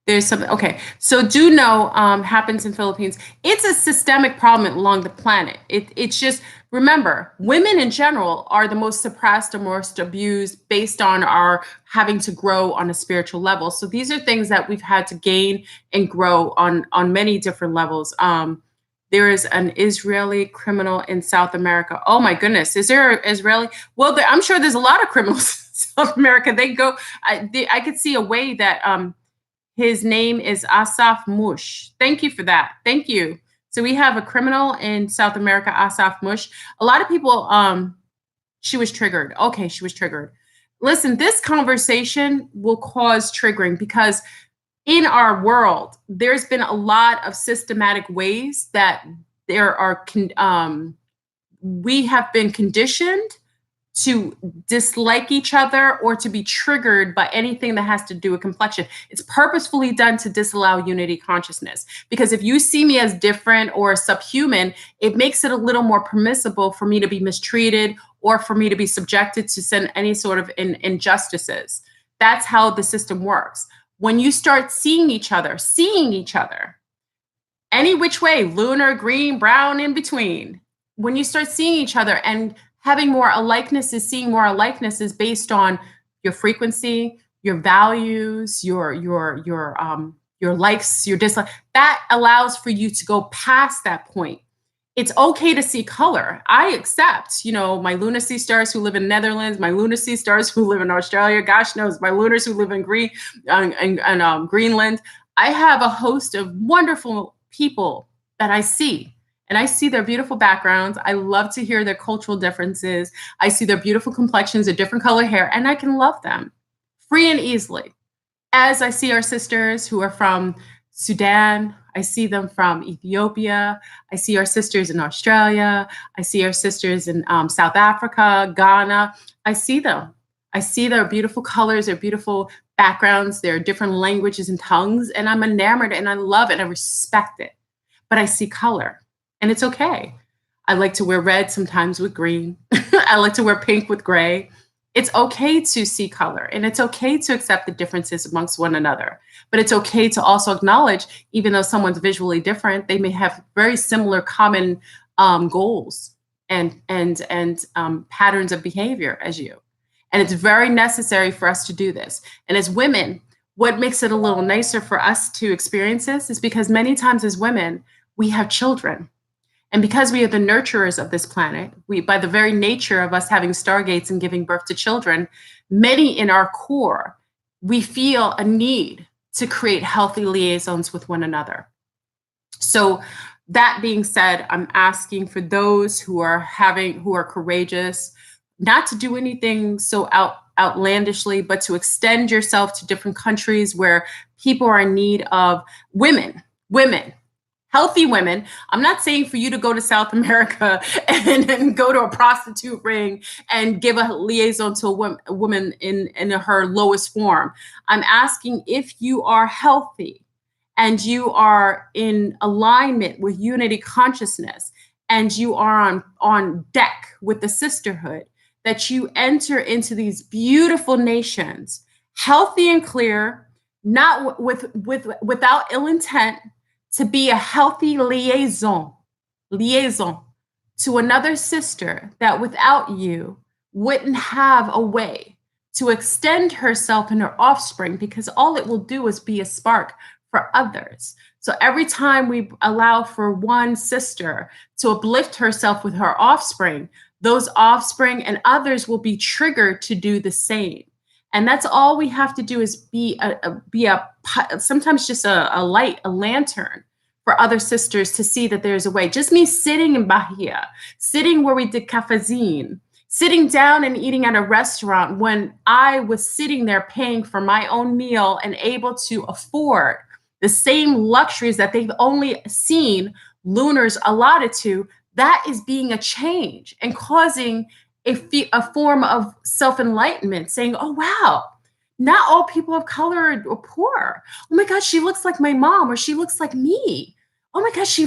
There's something. Okay. So do know happens in Philippines. It's a systemic problem along the planet. It's just, remember, women in general are the most suppressed or most abused based on our having to grow on a spiritual level. So these are things that we've had to gain and grow on many different levels. There is an Israeli criminal in South America. Oh my goodness. Is there an Israeli? Well, I'm sure there's a lot of criminals in South America. I could see a way that his name is Asaf Mush. Thank you for that. Thank you. So we have a criminal in South America, Asaf Mush. A lot of people, she was triggered. Okay, she was triggered. Listen, this conversation will cause triggering because in our world, there's been a lot of systematic ways that we have been conditioned to dislike each other or to be triggered by anything that has to do with complexion. It's purposefully done to disallow unity consciousness. Because if you see me as different or subhuman, it makes it a little more permissible for me to be mistreated or for me to be subjected to any sort of injustices. That's how the system works. When you start seeing each other, any which way, lunar, green, brown, in between, when you start seeing each other and having more alikenesses, seeing more alikenesses based on your frequency, your values, your likes, your dislikes, that allows for you to go past that point. It's okay to see color. I accept, my lunacy stars who live in Netherlands, my lunacy stars who live in Australia, gosh knows, my lunars who live in Greenland. I have a host of wonderful people that I see. And I see their beautiful backgrounds. I love to hear their cultural differences. I see their beautiful complexions, their different color hair, and I can love them free and easily. As I see our sisters who are from Sudan, I see them from Ethiopia. I see our sisters in Australia. I see our sisters in South Africa, Ghana. I see them. I see their beautiful colors, their beautiful backgrounds, their different languages and tongues, and I'm enamored and I love it and I respect it. But I see color. And it's okay. I like to wear red sometimes with green. I like to wear pink with gray. It's okay to see color, and it's okay to accept the differences amongst one another. But it's okay to also acknowledge, even though someone's visually different, they may have very similar common goals and patterns of behavior as you. And it's very necessary for us to do this. And as women, what makes it a little nicer for us to experience this is because many times as women, we have children. And because we are the nurturers of this planet, we, by the very nature of us having stargates and giving birth to children, many in our core, we feel a need to create healthy liaisons with one another. So that being said, I'm asking for those who are courageous, not to do anything so outlandishly, but to extend yourself to different countries where people are in need of women, healthy women. I'm not saying for you to go to South America and go to a prostitute ring and give a liaison to a woman in her lowest form. I'm asking if you are healthy and you are in alignment with unity consciousness and you are on deck with the sisterhood, that you enter into these beautiful nations, healthy and clear, not without ill intent, to be a healthy liaison to another sister that without you wouldn't have a way to extend herself and her offspring, because all it will do is be a spark for others. So every time we allow for one sister to uplift herself with her offspring, those offspring and others will be triggered to do the same. And that's all we have to do is be sometimes just a light, a lantern for other sisters to see that there's a way. Just me sitting in Bahia, sitting where we did cafezine, sitting down and eating at a restaurant when I was sitting there paying for my own meal and able to afford the same luxuries that they've only seen lunars allotted to, that is being a change and causing a form of self-enlightenment, saying, oh, wow, not all people of color are poor. Oh my gosh, she looks like my mom, or she looks like me. Oh my gosh,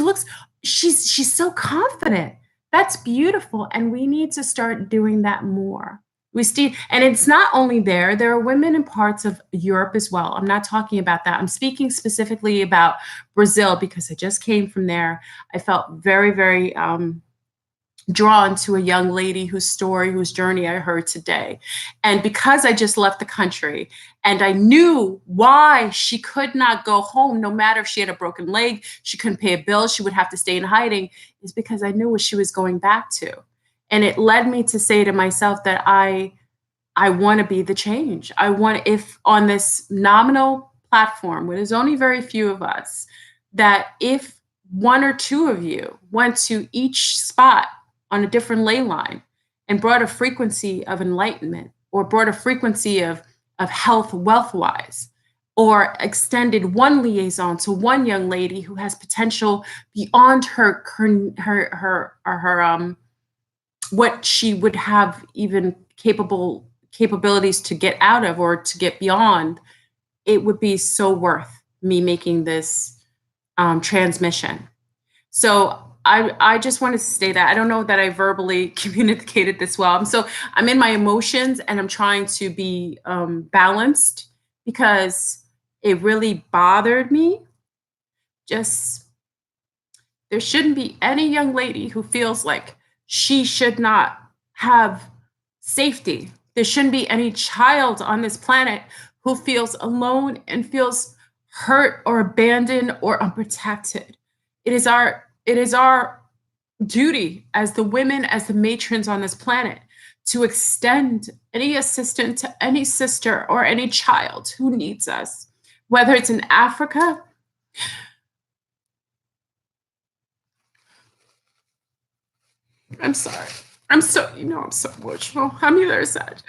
she's so confident. That's beautiful. And we need to start doing that more. And it's not only there are women in parts of Europe as well. I'm not talking about that. I'm speaking specifically about Brazil because I just came from there. I felt very, very drawn to a young lady whose journey I heard today. And because I just left the country and I knew why she could not go home, no matter if she had a broken leg, she couldn't pay a bill, she would have to stay in hiding, is because I knew what she was going back to. And it led me to say to myself that I want to be the change. If on this nominal platform, where there's only very few of us, that if one or two of you went to each spot on a different ley line and brought a frequency of enlightenment, or brought a frequency of health wealth-wise, or extended one liaison to one young lady who has potential beyond her what she would have even capabilities to get out of or to get beyond, it would be so worth me making this transmission. So I just wanted to say that. I don't know that I verbally communicated this well. I'm in my emotions and I'm trying to be balanced because it really bothered me. Just, there shouldn't be any young lady who feels like she should not have safety. There shouldn't be any child on this planet who feels alone and feels hurt or abandoned or unprotected. It is our duty as the women, as the matrons on this planet, to extend any assistance to any sister or any child who needs us, whether it's in Africa. I'm sorry. I'm so emotional. I'm either sad.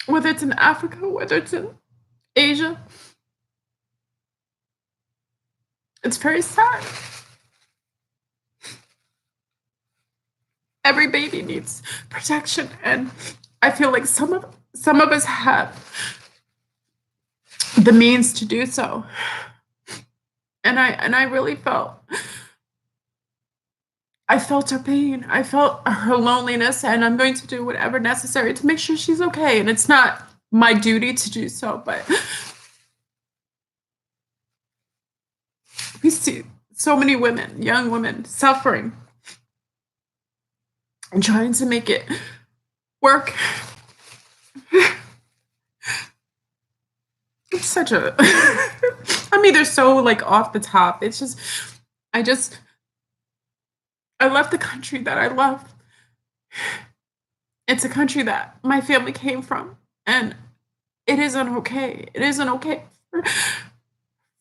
Whether it's in Africa, whether it's in Asia. It's very sad. Every baby needs protection, and I feel like some of us have the means to do so. And I really felt I felt her pain. I felt her loneliness, and I'm going to do whatever necessary to make sure she's okay. And it's not my duty to do so, but we see so many women, young women, suffering and trying to make it work. It's such a I'm either so like off the top. It's just I just I left the country that I love. It's a country that my family came from, and it isn't okay. It isn't okay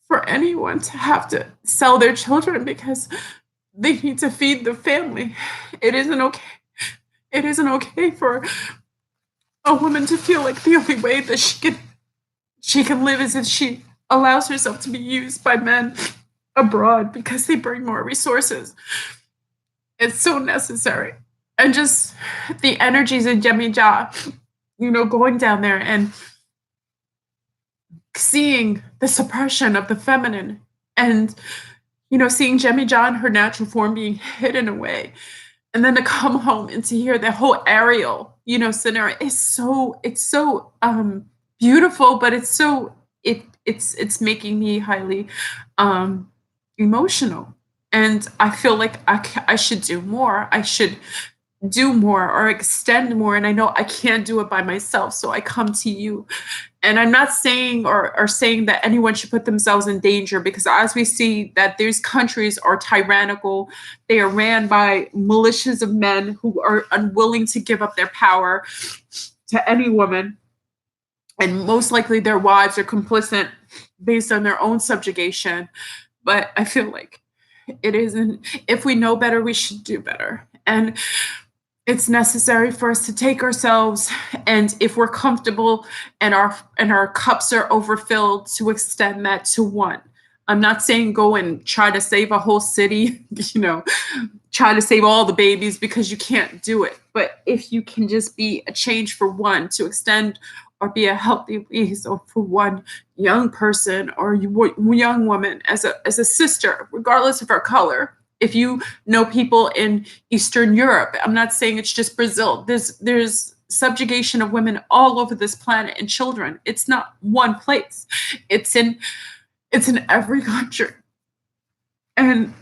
for anyone to have to sell their children because they need to feed the family. It isn't okay. It isn't okay for a woman to feel like the only way that she can live is if she allows herself to be used by men abroad because they bring more resources. It's so necessary. And just the energies in Yemaya, going down there and seeing the suppression of the feminine and, seeing Yemaya in her natural form being hidden away. And then to come home and to hear the whole aerial, scenario is it's so beautiful, but it's making me highly emotional. And I feel like I should do more. I should do more or extend more. And I know I can't do it by myself. So I come to you. And I'm not saying or saying that anyone should put themselves in danger, because as we see that these countries are tyrannical, they are ran by militias of men who are unwilling to give up their power to any woman. And most likely their wives are complicit based on their own subjugation. But I feel like it isn't, if we know better, we should do better. And it's necessary for us to take ourselves, and if we're comfortable and our cups are overfilled, to extend that to one. I'm not saying go and try to save a whole city, try to save all the babies, because you can't do it. But if you can just be a change for one, to extend or be a healthy liaison for one young person or young woman, as a sister, regardless of her color. If you know people in Eastern Europe, I'm not saying it's just Brazil. There's subjugation of women all over this planet, and children. It's not one place. It's in every country. And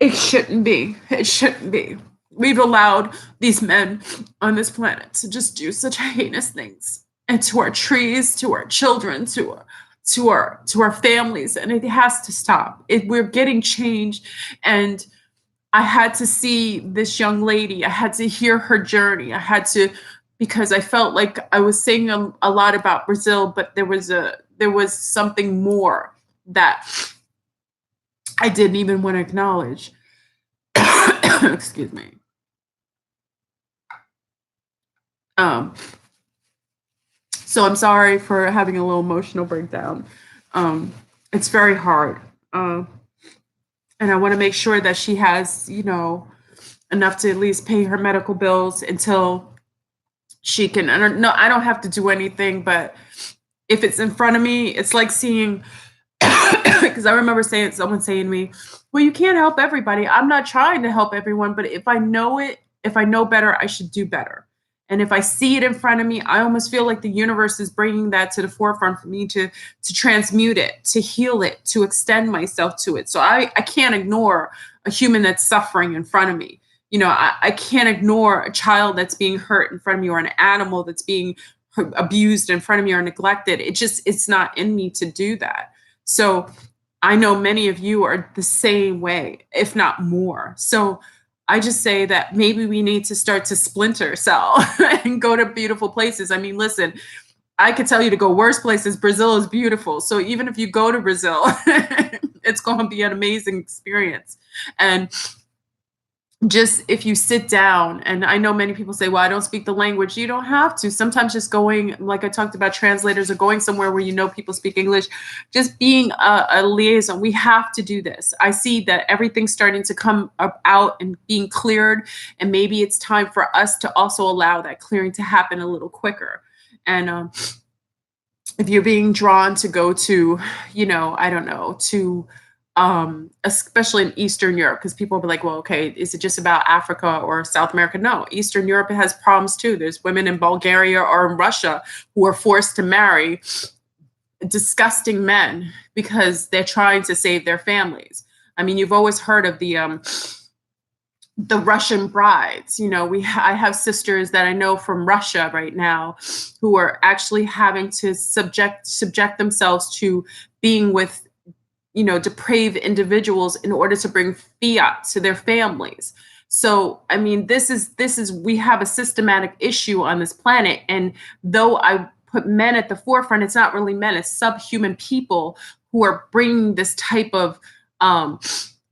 it shouldn't be. It shouldn't be. We've allowed these men on this planet to just do such heinous things, and to our trees, to our children, to our families, and it has to stop. We're getting change. And I had to see this young lady. I had to hear her journey. I had to, because I felt like I was saying a lot about Brazil, but there was something more that I didn't even want to acknowledge. Excuse me. So I'm sorry for having a little emotional breakdown. It's very hard. And I want to make sure that she has, enough to at least pay her medical bills until she can. I don't have to do anything, but if it's in front of me, it's like seeing, because I remember someone saying to me, well, you can't help everybody. I'm not trying to help everyone, but if I know better, I should do better. And if I see it in front of me, I almost feel like the universe is bringing that to the forefront for me to transmute it, to heal it, to extend myself to it. So I can't ignore a human that's suffering in front of me. I can't ignore a child that's being hurt in front of me, or an animal that's being abused in front of me or neglected. It's not in me to do that. So I know many of you are the same way, if not more. So I just say that maybe we need to start to splinter cell and go to beautiful places. I mean, listen, I could tell you to go worse places. Brazil is beautiful. So even if you go to Brazil, it's going to be an amazing experience. And just if you sit down, and I know many people say, well, I don't speak the language. You don't have to. Sometimes just going, like I talked about translators, or going somewhere where people speak English, just being a liaison. We have to do this. I see that everything's starting to come out and being cleared, and maybe it's time for us to also allow that clearing to happen a little quicker. And if you're being drawn to go to, I don't know, to especially in Eastern Europe, because people will be like, well, okay, is it just about Africa or South America? No, Eastern Europe has problems too. There's women in Bulgaria or in Russia who are forced to marry disgusting men because they're trying to save their families. I mean, you've always heard of the Russian brides. You know, I have sisters that I know from Russia right now who are actually having to subject themselves to being with, you know, depraved individuals in order to bring fiat to their families. So, I mean, this is we have a systematic issue on this planet. And though I put men at the forefront, it's not really men, it's subhuman people who are bringing this type of,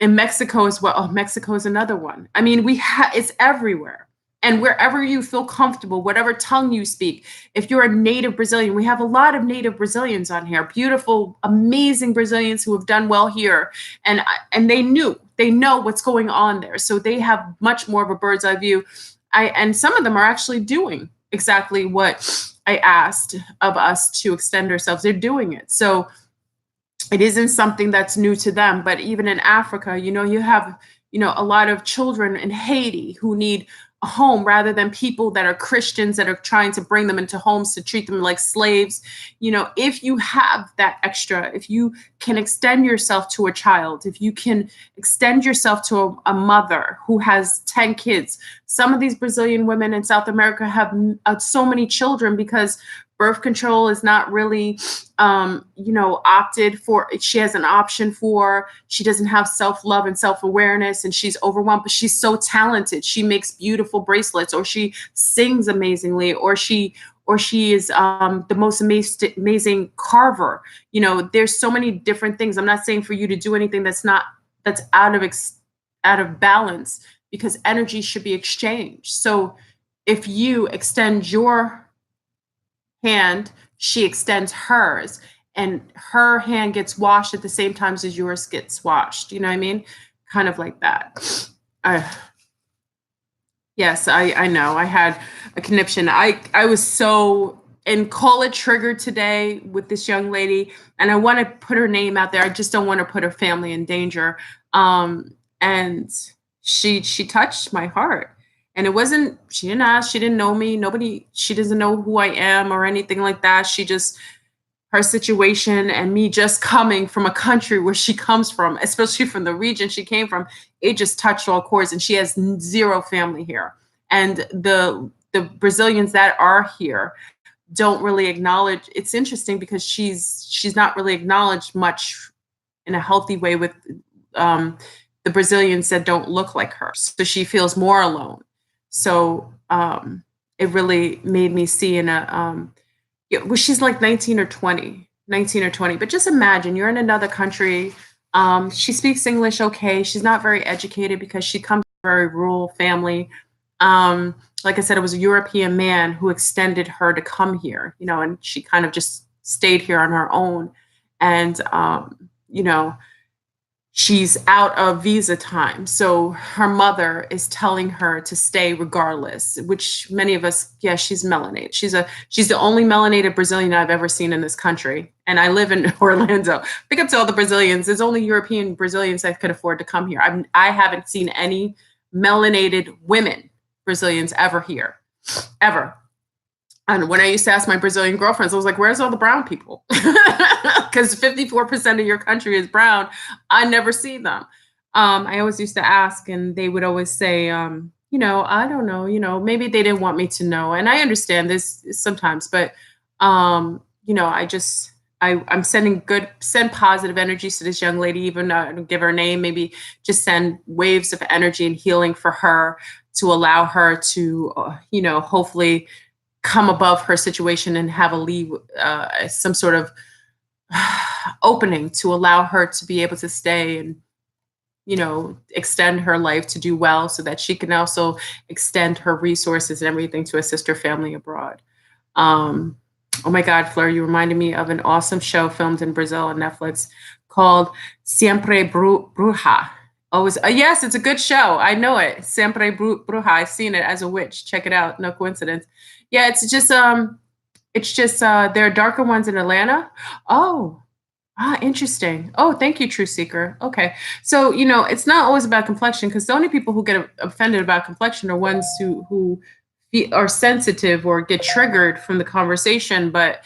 in Mexico as well. Oh, Mexico is another one. I mean, it's everywhere. And wherever you feel comfortable, whatever tongue you speak, if you're a native Brazilian, we have a lot of native Brazilians on here, beautiful, amazing Brazilians who have done well here. And they know what's going on there. So they have much more of a bird's eye view. And some of them are actually doing exactly what I asked of us to extend ourselves. They're doing it. So it isn't something that's new to them. But even in Africa, you know, you have, you know, a lot of children in Haiti who need a home rather than people that are Christians that are trying to bring them into homes to treat them like slaves. You know, if you have that extra, if you can extend yourself to a child, if you can extend yourself to a mother who has 10 kids, some of these Brazilian women in South America have so many children because birth control is not really, you know, opted for. She has an option for. She doesn't have self-love and self-awareness, and she's overwhelmed. But she's so talented. She makes beautiful bracelets, or she sings amazingly, or she is the most amazing carver. You know, there's so many different things. I'm not saying for you to do anything that's out of balance, because energy should be exchanged. So if you extend your hand, she extends hers, and her hand gets washed at the same time as yours gets washed. You know what I mean? Kind of like that. Yes, I know. I had a conniption. I was so, and call it triggered today with this young lady, and I want to put her name out there. I just don't want to put her family in danger. And she touched my heart. And it wasn't, she didn't ask, she didn't know me, nobody, she doesn't know who I am or anything like that. She just, her situation and me just coming from a country where she comes from, especially from the region she came from, it just touched all chords. And she has zero family here. And the Brazilians that are here don't really acknowledge. It's interesting because she's not really acknowledged much in a healthy way with the Brazilians that don't look like her. So she feels more alone. So it really made me see in a, well, she's like 19 or 20, but just imagine you're in another country. She speaks English okay. She's not very educated because she comes from a very rural family. Like I said, it was a European man who extended her to come here, you know, and she kind of just stayed here on her own. And, you know, she's out of visa time. So her mother is telling her to stay regardless, which many of us, yeah, she's melanated. She's the only melanated Brazilian I've ever seen in this country. And I live in Orlando. Big up to all the Brazilians. There's only European Brazilians that could afford to come here. I haven't seen any melanated women Brazilians ever here, ever. And when I used to ask my Brazilian girlfriends, I was like, where's all the brown people? Because 54% of your country is brown. I never see them. I always used to ask, and they would always say, you know, I don't know, you know, maybe they didn't want me to know. And I understand this sometimes, but, you know, I'm send positive energies to this young lady, even don't give her a name, maybe just send waves of energy and healing for her to allow her to, you know, hopefully come above her situation and have some sort of opening to allow her to be able to stay and, you know, extend her life to do well so that she can also extend her resources and everything to assist her family abroad. Oh my God, Fleur, you reminded me of an awesome show filmed in Brazil on Netflix called Siempre Bruja. Oh, yes, it's a good show. I know it. Siempre Bruja. I've seen it as a witch. Check it out. No coincidence. Yeah, it's just there are darker ones in Atlanta. Oh, Ah, interesting. Oh, thank you, True Seeker. Okay. So, it's not always about complexion because the only people who get offended about complexion are ones who are sensitive or get triggered from the conversation. But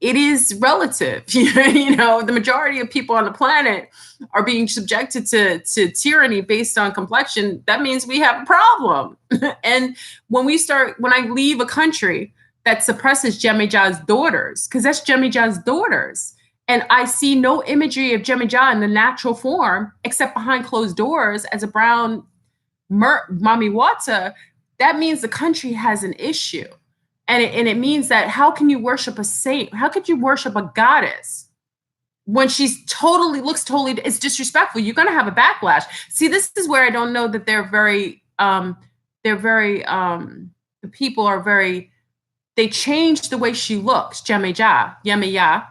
it is relative. The majority of people on the planet are being subjected to tyranny based on complexion. That means we have a problem. And when I leave a country that suppresses Yemaya's daughters, because that's Yemaya's daughters, and I see no imagery of Yemaya in the natural form except behind closed doors as a brown Mami Wata, that means the country has an issue. And it means that how can you worship a saint? How could you worship a goddess when she's looks totally, it's disrespectful? You're going to have a backlash. See, this is where I don't know that the people are very, they changed the way she looks, Yemaya,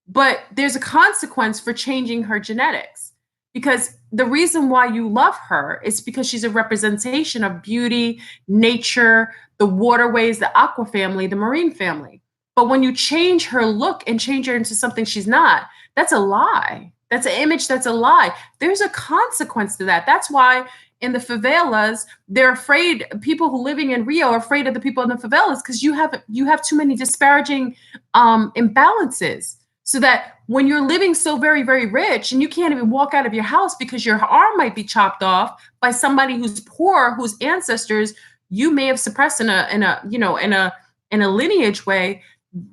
but there's a consequence for changing her genetics, because the reason why you love her is because she's a representation of beauty, nature, the waterways, the aqua family, the marine family. But when you change her look and change her into something she's not, that's a lie. That's an image. That's a lie. There's a consequence to that. That's why in the favelas, they're afraid. People who living in Rio are afraid of the people in the favelas because you have too many disparaging imbalances. So that when you're living so very, very rich and you can't even walk out of your house because your arm might be chopped off by somebody who's poor, whose ancestors you may have suppressed in a lineage way,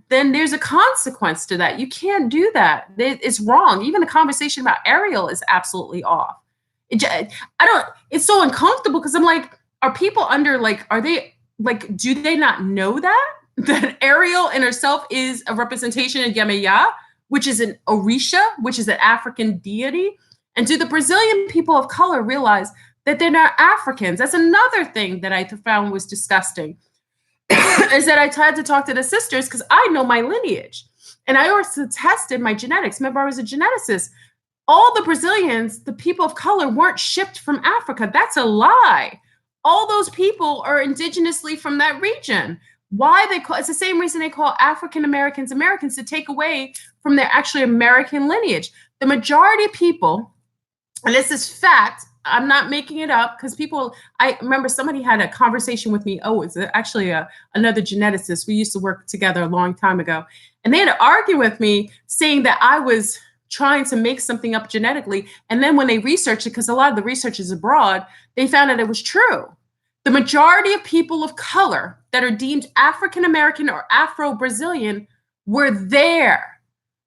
then there's a consequence to that. You can't do that. It's wrong. Even the conversation about Ariel is absolutely off. It's so uncomfortable because I'm like, are people do they not know that Ariel in herself is a representation of Yemaya, which is an Orisha, which is an African deity? And do the Brazilian people of color realize that they're not Africans? That's another thing that I found was disgusting, is that I tried to talk to the sisters because I know my lineage. And I also tested my genetics. Remember, I was a geneticist. All the Brazilians, the people of color, weren't shipped from Africa. That's a lie. All those people are indigenously from that region. It's the same reason they call African Americans Americans, to take away from their actually American lineage. The majority of people, and this is fact, I'm not making it up, because I remember somebody had a conversation with me. Oh, it's actually another geneticist. We used to work together a long time ago. And they had to argue with me saying that I was trying to make something up genetically. And then when they researched it, because a lot of the research is abroad, they found that it was true. The majority of people of color that are deemed African American or Afro-Brazilian were there.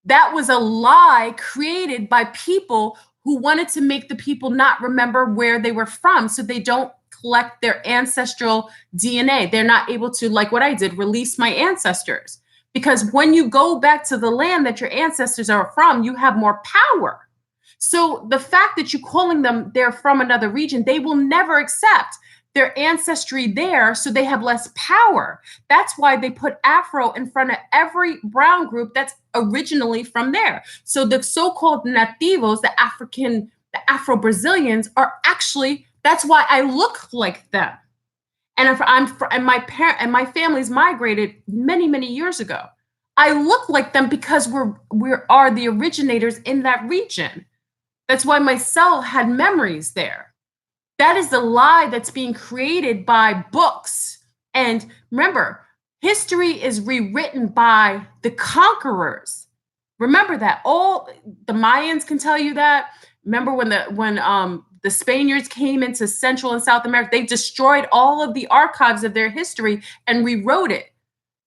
That was a lie created by people who wanted to make the people not remember where they were from, so they don't collect their ancestral DNA. They're not able to, like what I did, release my ancestors. Because when you go back to the land that your ancestors are from, you have more power. So the fact that you're calling them they're from another region, they will never accept their ancestry there, so they have less power. That's why they put Afro in front of every brown group that's originally from there. So the so-called nativos, the Afro-Brazilians, are actually, that's why I look like them. And my family's migrated many, many years ago. I look like them because we are the originators in that region. That's why my cell had memories there. That is the lie that's being created by books. And remember, history is rewritten by the conquerors. Remember that. All the Mayans can tell you that. Remember when the Spaniards came into Central and South America, they destroyed all of the archives of their history and rewrote it.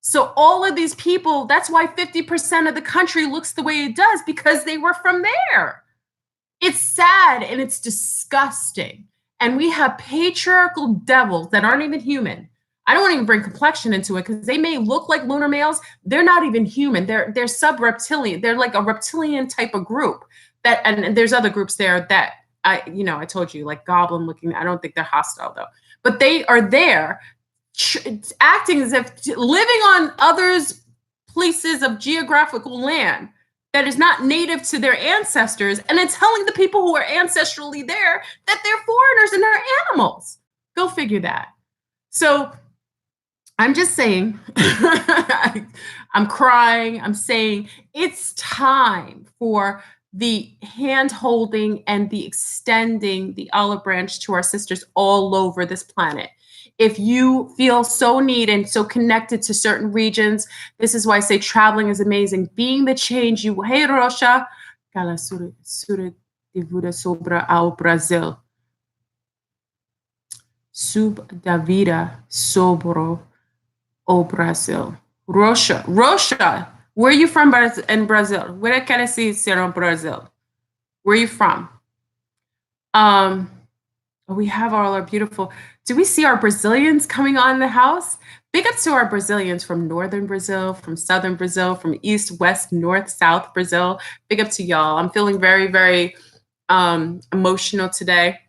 So all of these people, that's why 50% of the country looks the way it does, because they were from there. It's sad and it's disgusting. And we have patriarchal devils that aren't even human. I don't want to even bring complexion into it, because they may look like lunar males. They're not even human. They're sub-reptilian. They're like a reptilian type of group. And there's other groups there that I told you, like goblin looking. I don't think they're hostile though, but they are there acting as if living on others' places of geographical land that is not native to their ancestors, and then telling the people who are ancestrally there that they're foreigners and they're animals. Go figure that. So I'm just saying, I'm crying. I'm saying it's time for the hand holding and the extending the olive branch to our sisters all over this planet. If you feel so neat and so connected to certain regions, this is why I say traveling is amazing. Being the change you, hey Rocha, cala sura divura sobra ao Brasil. Sub da vida sobre o Brasil. Rocha, where are you from in Brazil? Where quer ser in Brazil? Where are you from? We have all our beautiful. Do we see our Brazilians coming on the house? Big up to our Brazilians from northern Brazil, from southern Brazil, from east, west, north, south Brazil. Big up to y'all. I'm feeling very, very emotional today.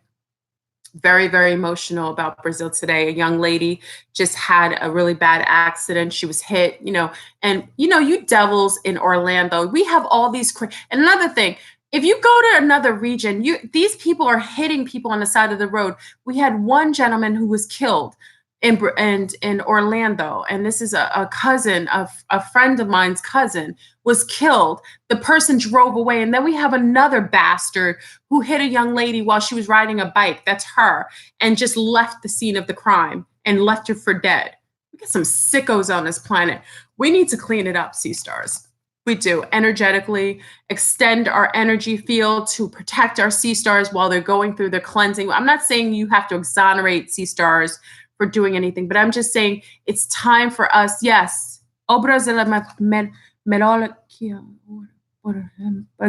Very, very emotional about Brazil today. A young lady just had a really bad accident. She was hit, and you devils in Orlando, we have all these. And another thing, if you go to another region, these people are hitting people on the side of the road. We had one gentleman who was killed in Orlando, and this is a cousin of a friend of mine's cousin was killed. The person drove away, and then we have another bastard who hit a young lady while she was riding a bike. That's her, and just left the scene of the crime and left her for dead. We got some sickos on this planet. We need to clean it up, Sea Stars. We do. Energetically extend our energy field to protect our Sea Stars while they're going through their cleansing. I'm not saying you have to exonerate Sea Stars for doing anything, but I'm just saying it's time for us. Yes. O Brasil melhor que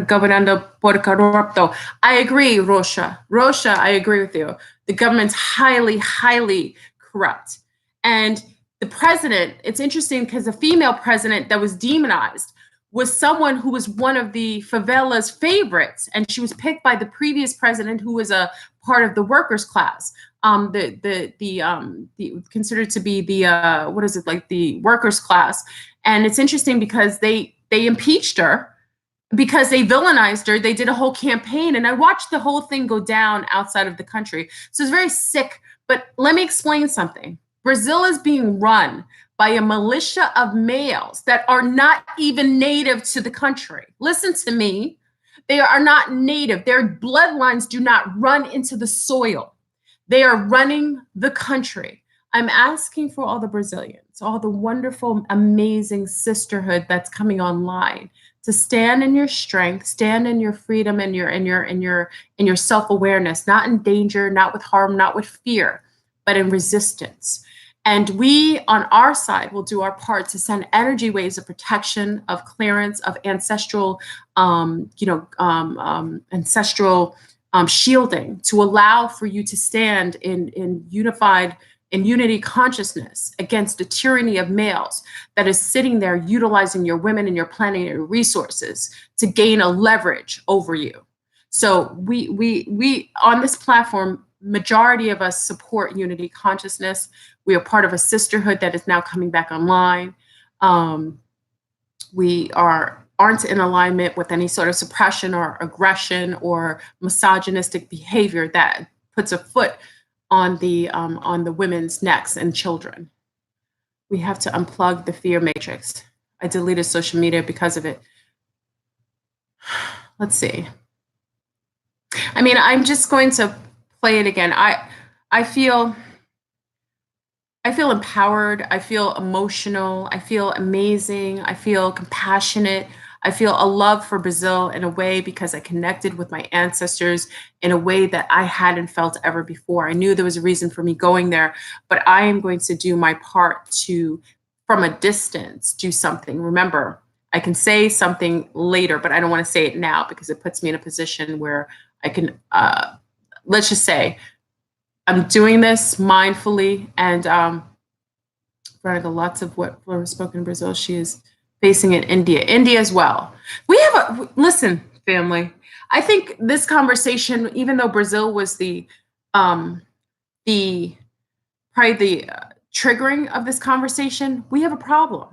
governando por corrupto. I agree, Rocha. Rocha, I agree with you. The government's highly, highly corrupt. And the president, it's interesting because the female president that was demonized was someone who was one of the favela's favorites, and she was picked by the previous president, who was a part of the workers' class. The considered to be the workers' class, and it's interesting because they impeached her because they villainized her. They did a whole campaign, and I watched the whole thing go down outside of the country. So it's very sick. But let me explain something. Brazil is being run by a militia of males that are not even native to the country. Listen to me. They are not native. Their bloodlines do not run into the soil. They are running the country. I'm asking for all the Brazilians, all the wonderful, amazing sisterhood that's coming online, to stand in your strength, stand in your freedom and your self-awareness, not in danger, not with harm, not with fear, but in resistance. And we, on our side, will do our part to send energy waves of protection, of clearance, of ancestral, ancestral shielding, to allow for you to stand in unity consciousness against the tyranny of males that is sitting there utilizing your women and your planetary resources to gain a leverage over you. So we on this platform, majority of us support unity consciousness. We are part of a sisterhood that is now coming back online. We aren't in alignment with any sort of suppression or aggression or misogynistic behavior that puts a foot on the women's necks and children. We have to unplug the fear matrix. I deleted social media because of it. Let's see. I mean, I'm just going to play it again. I feel empowered. I feel emotional. I feel amazing. I feel compassionate. I feel a love for Brazil in a way because I connected with my ancestors in a way that I hadn't felt ever before. I knew there was a reason for me going there, but I am going to do my part to, from a distance, do something. Remember, I can say something later, but I don't want to say it now because it puts me in a position where I can, let's just say, I'm doing this mindfully, and Veronica, lots of what was spoken in Brazil, she is facing in India as well. We have listen, family. I think this conversation, even though Brazil was the probably the triggering of this conversation, we have a problem.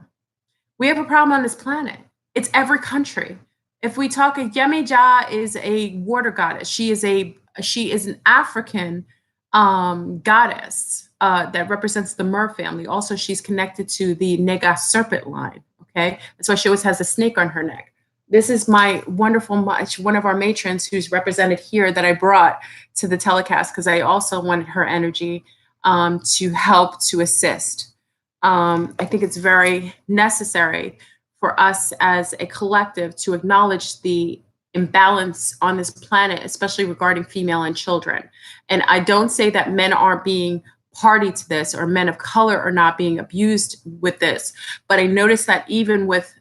We have a problem on this planet. It's every country. If we talk, Yemaya is a water goddess. She is an African goddess that represents the Mer family. Also, she's connected to the Nega serpent line. Okay, that's why she always has a snake on her neck. This is my wonderful, one of our matrons who's represented here that I brought to the telecast because I also wanted her energy to help to assist. I think it's very necessary for us as a collective to acknowledge the imbalance on this planet, especially regarding female and children. And I don't say that men aren't being party to this or men of color are not being abused with this, but I noticed that even with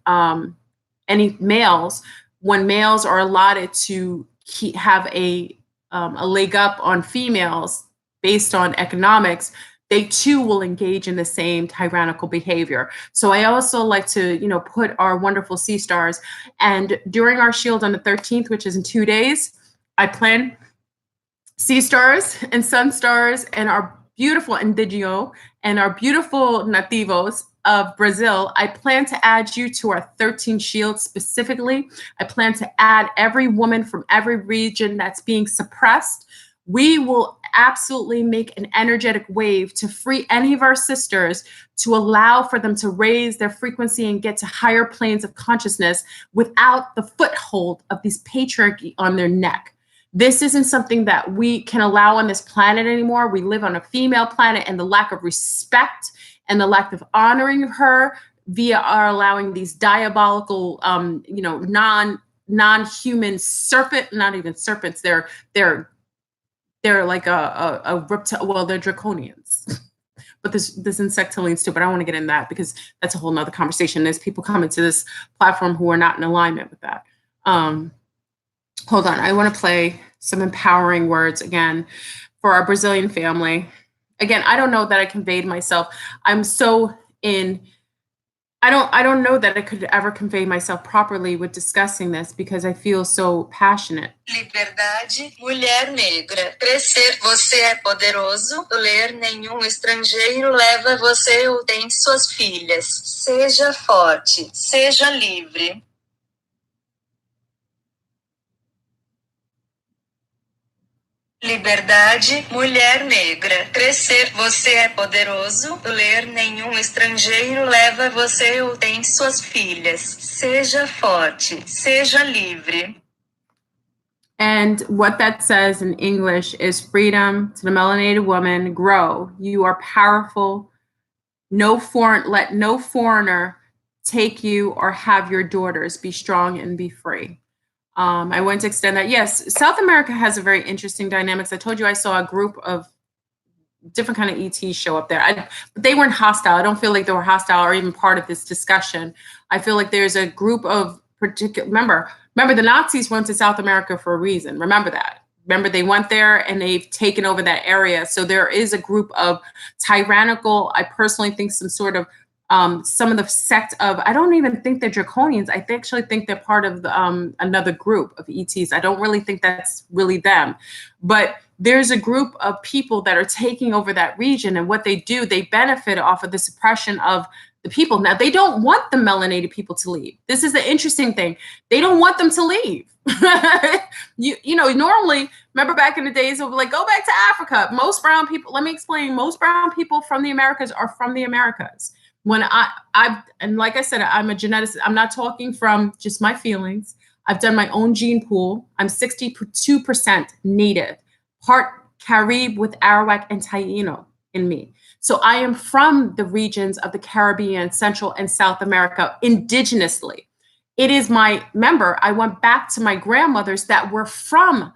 any males, when males are allotted to have a leg up on females based on economics, they too will engage in the same tyrannical behavior. So I also like to, put our wonderful sea stars. And during our shield on the 13th, which is in 2 days, I plan sea stars and sun stars and our beautiful indigeno and our beautiful nativos of Brazil. I plan to add you to our 13 shields specifically. I plan to add every woman from every region that's being suppressed. We will absolutely make an energetic wave to free any of our sisters, to allow for them to raise their frequency and get to higher planes of consciousness without the foothold of this patriarchy on their neck. This isn't something that we can allow on this planet anymore. We live on a female planet, and the lack of respect and the lack of honoring her via our allowing these diabolical, non-human serpent, not even serpents. They're like a reptile. Well, they're draconians. But there's insectilians too, but I don't want to get in that because that's a whole nother conversation. There's people coming to this platform who are not in alignment with that. Hold on, I want to play some empowering words again for our Brazilian family. Again, I don't know that I conveyed myself. I'm so in, I don't know that I could ever convey myself properly with discussing this because I feel so passionate.
Liberdade, mulher negra. Crescer, você é poderoso. Ler, nenhum estrangeiro leva você ou tem suas filhas. Seja forte, seja livre. Liberdade, mulher negra. Crescer, você é poderoso. Ler, nenhum estrangeiro leva você ou tem suas filhas. Seja forte, seja livre.
And what that says in English is freedom to the melanated woman, grow. You are powerful. Let no foreigner take you or have your daughters. Be strong and be free. I want to extend that. Yes, South America has a very interesting dynamics. I told you I saw a group of different kind of ETs show up there. But they weren't hostile. I don't feel like they were hostile or even part of this discussion. I feel like there's a group of particular, remember the Nazis went to South America for a reason. Remember that. Remember they went there and they've taken over that area. So there is a group of tyrannical, I personally think some sort of some of the sect of, I don't even think they're draconians. I actually think they're part of another group of ETs. I don't really think that's really them. But there's a group of people that are taking over that region. And what they do, they benefit off of the suppression of the people. Now, they don't want the melanated people to leave. This is the interesting thing. They don't want them to leave. Normally, remember back in the days of like, go back to Africa. Most brown people, let me explain, most brown people from the Americas are from the Americas. When and like I said, I'm a geneticist. I'm not talking from just my feelings. I've done my own gene pool. I'm 62% native, part Carib with Arawak and Taino in me. So I am from the regions of the Caribbean, Central and South America indigenously. It is I went back to my grandmothers that were from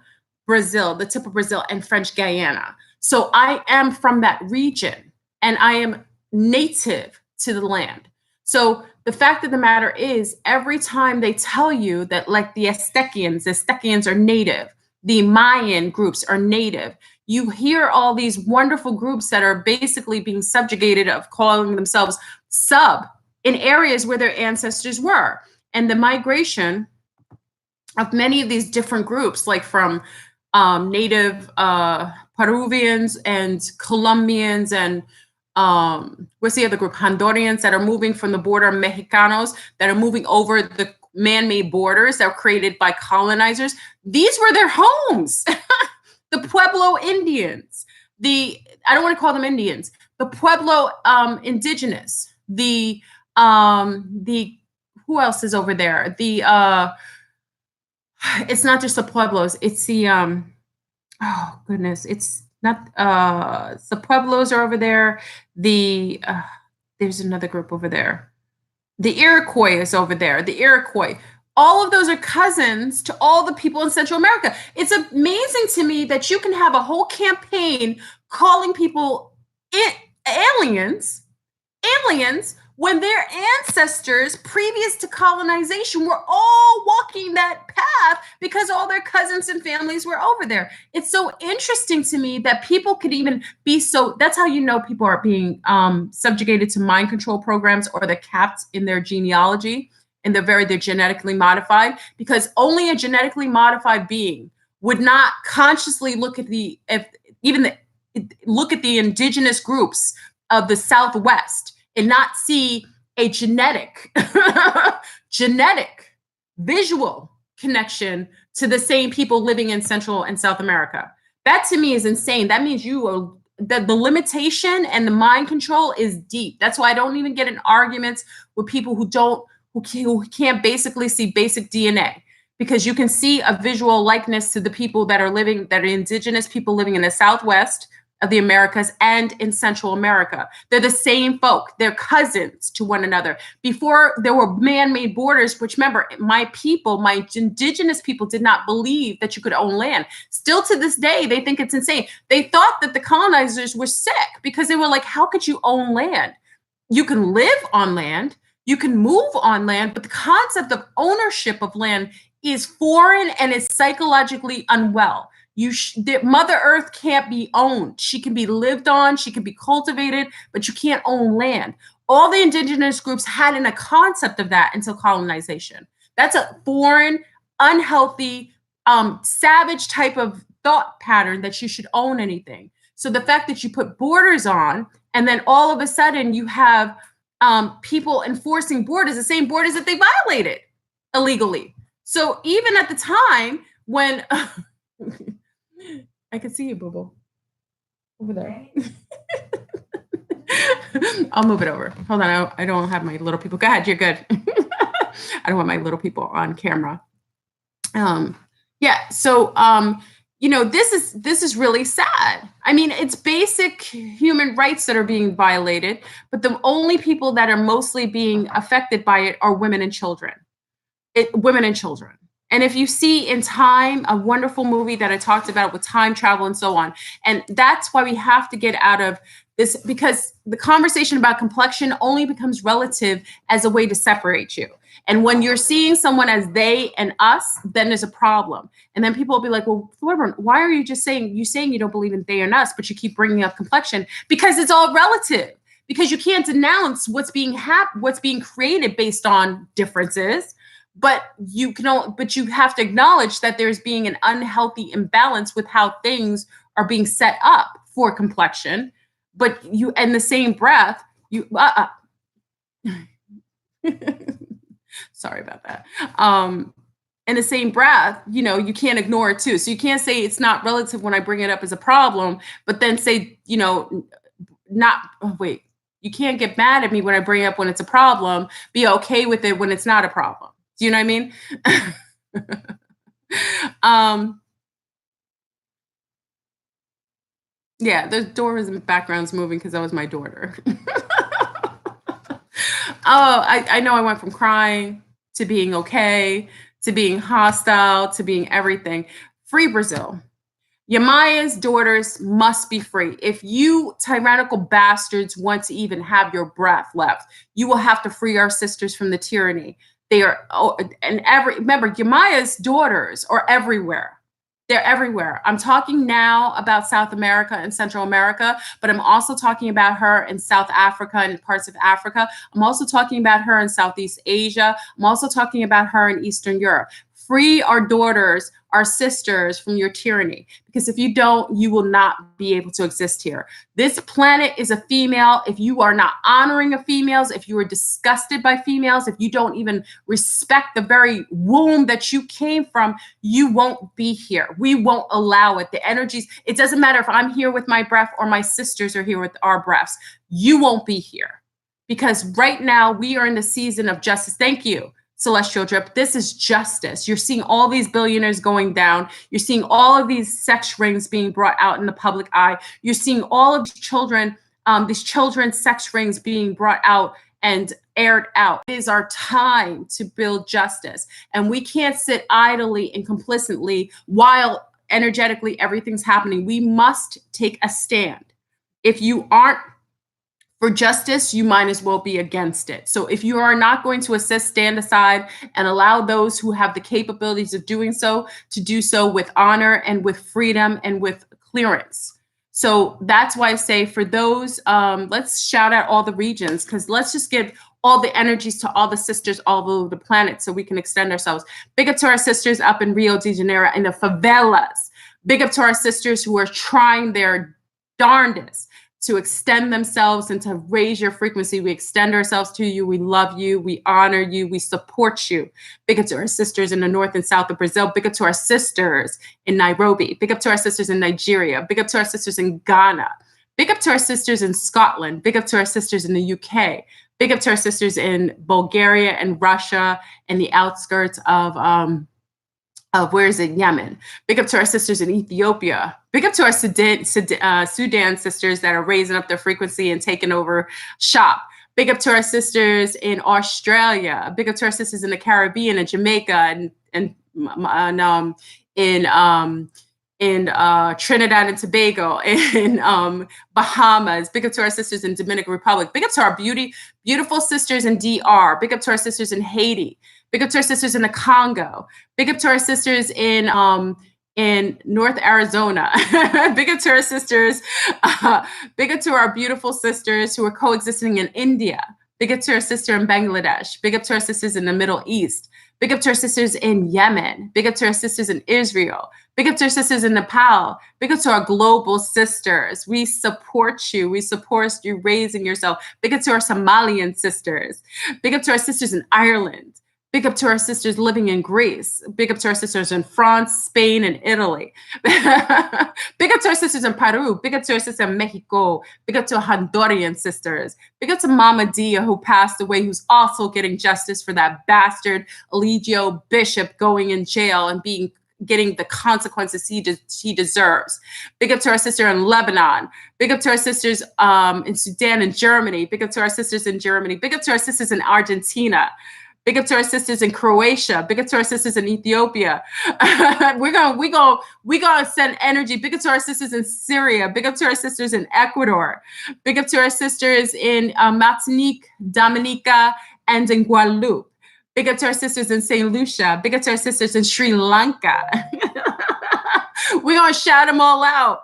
Brazil, the tip of Brazil and French Guiana. So I am from that region and I am native to the land. So the fact of the matter is, every time they tell you that like the Aztecians are native, the Mayan groups are native, you hear all these wonderful groups that are basically being subjugated of calling themselves sub in areas where their ancestors were. And the migration of many of these different groups, like from native Peruvians and Colombians and what's the other group? Hondurans that are moving from the border, Mexicanos that are moving over the man-made borders that were created by colonizers. These were their homes. The Pueblo Indians, I don't want to call them Indians, the Pueblo indigenous, the who else is over there? It's not just the Pueblos, it's the oh goodness, it's not the Pueblos are over there. There's another group over there. The Iroquois is over there. The Iroquois. All of those are cousins to all the people in Central America. It's amazing to me that you can have a whole campaign calling people aliens when their ancestors previous to colonization were all walking that path because all their cousins and families were over there. It's so interesting to me that people could even be so, that's how you know people are being subjugated to mind control programs, or they're capped in their genealogy and they're genetically modified, because only a genetically modified being would not consciously look at the indigenous groups of the Southwest and not see a genetic visual connection to the same people living in Central and South America. That to me is insane. That means the limitation and the mind control is deep. That's why I don't even get in arguments with people who can't basically see basic DNA, because you can see a visual likeness to the people that are indigenous people living in the Southwest of the Americas and in Central America. They're the same folk. They're cousins to one another. Before there were man-made borders, which remember, my indigenous people did not believe that you could own land. Still to this day, they think it's insane. They thought that the colonizers were sick because they were like, how could you own land? You can live on land, you can move on land, but the concept of ownership of land is foreign and is psychologically unwell. Mother Earth can't be owned. She can be lived on, she can be cultivated, but you can't own land. All the indigenous groups had a concept of that until colonization. That's a foreign, unhealthy, savage type of thought pattern that you should own anything. So the fact that you put borders on, and then all of a sudden you have people enforcing borders, the same borders that they violated illegally. So even at the time when I can see you, Boo-Boo, over there. I'll move it over. Hold on, I don't have my little people. Go ahead, you're good. I don't want my little people on camera. This is really sad. I mean, it's basic human rights that are being violated, but the only people that are mostly being affected by it are women and children. And if you see in Time, a wonderful movie that I talked about with time travel and so on, and that's why we have to get out of this, because the conversation about complexion only becomes relative as a way to separate you. And when you're seeing someone as they and us, then there's a problem. And then people will be like, well, Thorburn, why are you saying you don't believe in they and us, but you keep bringing up complexion? Because it's all relative. Because you can't denounce what's being created based on differences. But you have to acknowledge that there's being an unhealthy imbalance with how things are being set up for complexion. But you, in the same breath, sorry about that. In the same breath, you can't ignore it too. So you can't say it's not relative when I bring it up as a problem, but then say, you can't get mad at me when I bring it up when it's a problem. Be okay with it when it's not a problem. Do you know what I mean? Yeah, the door in the background's moving because that was my daughter. I know I went from crying to being okay, to being hostile, to being everything. Free Brazil. Yemaya's daughters must be free. If you tyrannical bastards want to even have your breath left, you will have to free our sisters from the tyranny. Remember, Yemaya's daughters are everywhere. They're everywhere. I'm talking now about South America and Central America, but I'm also talking about her in South Africa and parts of Africa. I'm also talking about her in Southeast Asia. I'm also talking about her in Eastern Europe. free our daughters, our sisters from your tyranny. Because if you don't, you will not be able to exist here. This planet is a female. If you are not honoring of females, if you are disgusted by females, if you don't even respect the very womb that you came from, you won't be here. We won't allow it. The energies, it doesn't matter if I'm here with my breath or my sisters are here with our breaths. You won't be here. Because right now we are in the season of justice. Thank you, Celestial Drip. This is justice. You're seeing all these billionaires going down. You're seeing all of these sex rings being brought out in the public eye. You're seeing all of these children's sex rings being brought out and aired out. It is our time to build justice. And we can't sit idly and complacently while energetically everything's happening. We must take a stand. If you aren't for justice, you might as well be against it. So if you are not going to assist, stand aside and allow those who have the capabilities of doing so to do so with honor and with freedom and with clearance. So that's why I say for those, let's shout out all the regions, because let's just give all the energies to all the sisters all over the planet so we can extend ourselves. Big up to our sisters up in Rio de Janeiro in the favelas. Big up to our sisters who are trying their darndest to extend themselves and to raise your frequency. We extend ourselves to you. We love you. We honor you. We support you. Big up to our sisters in the north and south of Brazil. Big up to our sisters in Nairobi. Big up to our sisters in Nigeria. Big up to our sisters in Ghana. Big up to our sisters in Scotland. Big up to our sisters in the UK. Big up to our sisters in Bulgaria and Russia and the outskirts of where is it? Yemen. Big up to our sisters in Ethiopia. Big up to our Sudan sisters that are raising up their frequency and taking over shop. Big up to our sisters in Australia. Big up to our sisters in the Caribbean and Jamaica and in Trinidad and Tobago, in Bahamas. Big up to our sisters in Dominican Republic. Big up to our beautiful sisters in DR. Big up to our sisters in Haiti. Big up to our sisters in the Congo. Big up to our sisters in North Arizona. Big up to our sisters. Big up to our beautiful sisters who are coexisting in India. Big up to our sister in Bangladesh. Big up to our sisters in the Middle East. Big up to our sisters in Yemen. Big up to our sisters in Israel. Big up to our sisters in Nepal. Big up to our global sisters. We support you. We support you raising yourself. Big up to our Somalian sisters. Big up to our sisters in Ireland. Big up to our sisters living in Greece. Big up to our sisters in France, Spain, and Italy. Big up to our sisters in Peru. Big up to our sisters in Mexico. Big up to our Honduran sisters. Big up to Mama Dia, who passed away, who's also getting justice for that bastard Eligio Bishop going in jail and getting the consequences he deserves. Big up to our sister in Lebanon. Big up to our sisters in Sudan and Germany. Big up to our sisters in Germany. Big up to our sisters in Argentina. Big up to our sisters in Croatia. Big up to our sisters in Ethiopia. We're gonna send energy. Big up to our sisters in Syria. Big up to our sisters in Ecuador. Big up to our sisters in Martinique, Dominica, and in Guadeloupe. Big up to our sisters in St. Lucia. Big up to our sisters in Sri Lanka. We're going to shout them all out.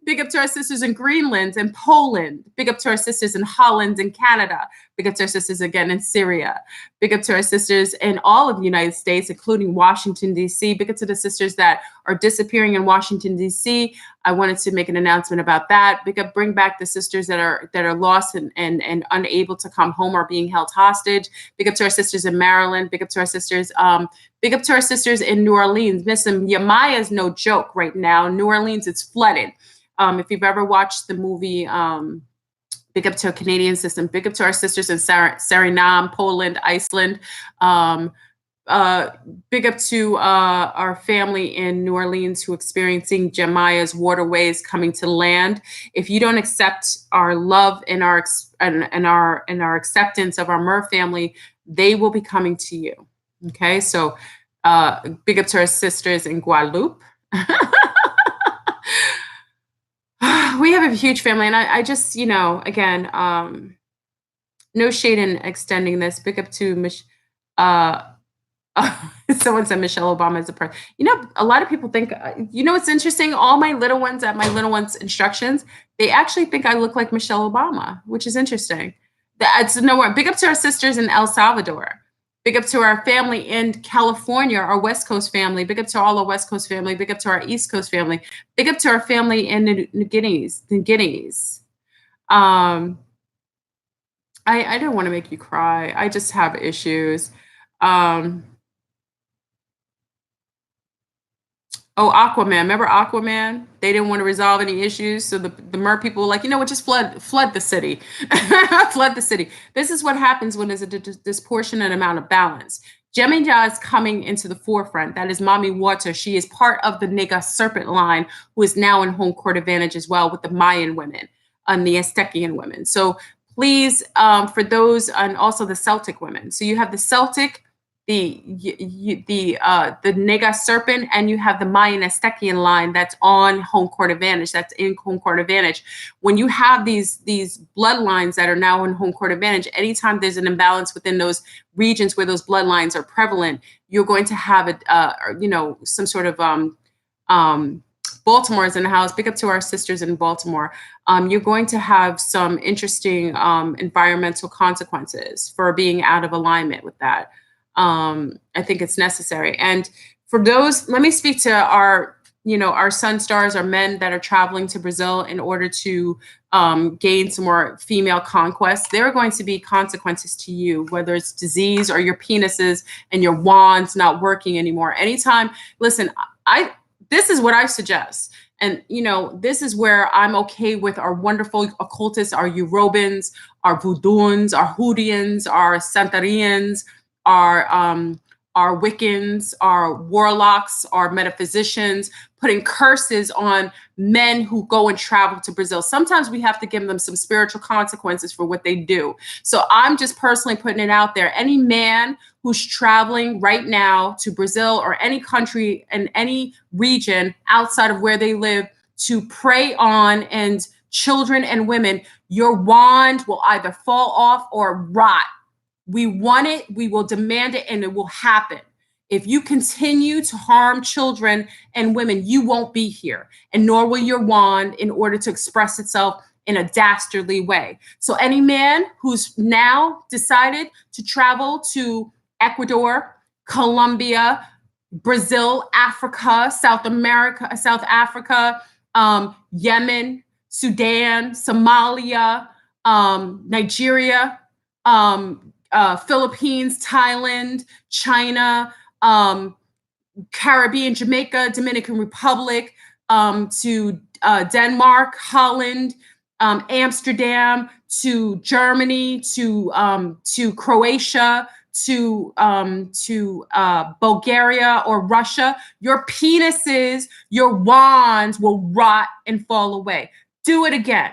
Big up to our sisters in Greenland and Poland. Big up to our sisters in Holland and Canada. Big up to our sisters again in Syria. Big up to our sisters in all of the United States, including Washington, D.C. Big up to the sisters that are disappearing in Washington, D.C. I wanted to make an announcement about that. Big up, bring back the sisters that are lost and unable to come home or being held hostage. Big up to our sisters in Maryland. Big up to our sisters. Big up to our sisters in New Orleans. Listen, Yemaya is no joke right now. New Orleans, it's flooded. If you've ever watched the movie, big up to a Canadian system. Big up to our sisters in Suriname, Poland, Iceland. Big up to our family in New Orleans who are experiencing Yemaya's waterways coming to land. If you don't accept our love and our acceptance of our Mer family, they will be coming to you. Okay, so big up to our sisters in Guadeloupe. We have a huge family, and I just, again, no shade in extending this. Big up to someone said Michelle Obama is a person. A lot of people think, it's interesting. All my little ones at my little ones' instructions, they actually think I look like Michelle Obama, which is interesting. That's nowhere. Big up to our sisters in El Salvador. Big up to our family in California, our West Coast family. Big up to all our West Coast family. Big up to our East Coast family. Big up to our family in the Guineas. I don't want to make you cry. I just have issues. Oh, Aquaman. Remember Aquaman? They didn't want to resolve any issues. So the mer people were like, you know what, just flood the city. Flood the city. This is what happens when there's a disproportionate amount of balance. Yemaya is coming into the forefront. That is Mami Water. She is part of the Nega serpent line, who is now in home court advantage as well with the Mayan women and the Aztecian women. So please, for those, and also the Celtic women. So you have the Celtic, the Nega serpent, and you have the Mayan Aztecian line that's on home court advantage, that's in home court advantage. When you have these bloodlines that are now in home court advantage, anytime there's an imbalance within those regions where those bloodlines are prevalent, you're going to have some sort of Baltimore is in the house. Pick up to our sisters in Baltimore. You're going to have some interesting environmental consequences for being out of alignment with that. I think it's necessary. And for those, let me speak to our sun stars, our men that are traveling to Brazil in order to gain some more female conquests. There are going to be consequences to you, whether it's disease or your penises and your wands not working anymore. Anytime, listen, this is what I suggest. And, this is where I'm okay with our wonderful occultists, our Eurobans, our Voodooans, our Hoodians, our Santarians, our Wiccans, our warlocks, our metaphysicians, putting curses on men who go and travel to Brazil. Sometimes we have to give them some spiritual consequences for what they do. So I'm just personally putting it out there. Any man who's traveling right now to Brazil or any country in any region outside of where they live to prey on and children and women, your wand will either fall off or rot. We want it, we will demand it, and it will happen. If you continue to harm children and women, you won't be here, and nor will your wand in order to express itself in a dastardly way. So any man who's now decided to travel to Ecuador, Colombia, Brazil, Africa, South Africa, Yemen, Sudan, Somalia, Nigeria, Philippines, Thailand, China, Caribbean, Jamaica, Dominican Republic, to Denmark, Holland, Amsterdam, to Germany, to Croatia, to Bulgaria or Russia. Your penises, your wands will rot and fall away. Do it again.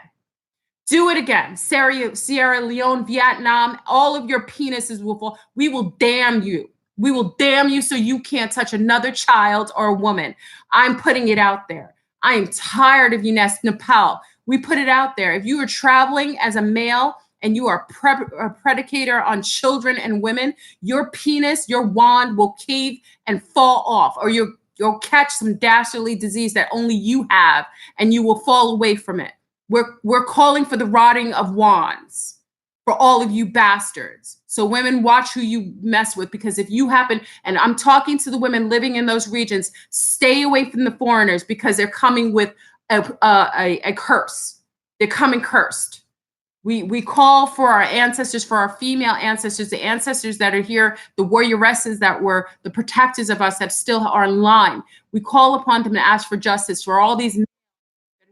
Do it again. Sierra Leone, Vietnam, all of your penises will fall. We will damn you. We will damn you so you can't touch another child or a woman. I'm putting it out there. I am tired of you, Nepal. We put it out there. If you are traveling as a male and you are a predicator on children and women, your penis, your wand will cave and fall off, or you'll catch some dastardly disease that only you have, and you will fall away from it. We're calling for the rotting of wands for all of you bastards. So women, watch who you mess with, because if you happen, and I'm talking to the women living in those regions, stay away from the foreigners, because they're coming with a curse. They're coming cursed. We call for our ancestors, for our female ancestors, the ancestors that are here, the warrioresses that were the protectors of us that still are in line. We call upon them to ask for justice for all these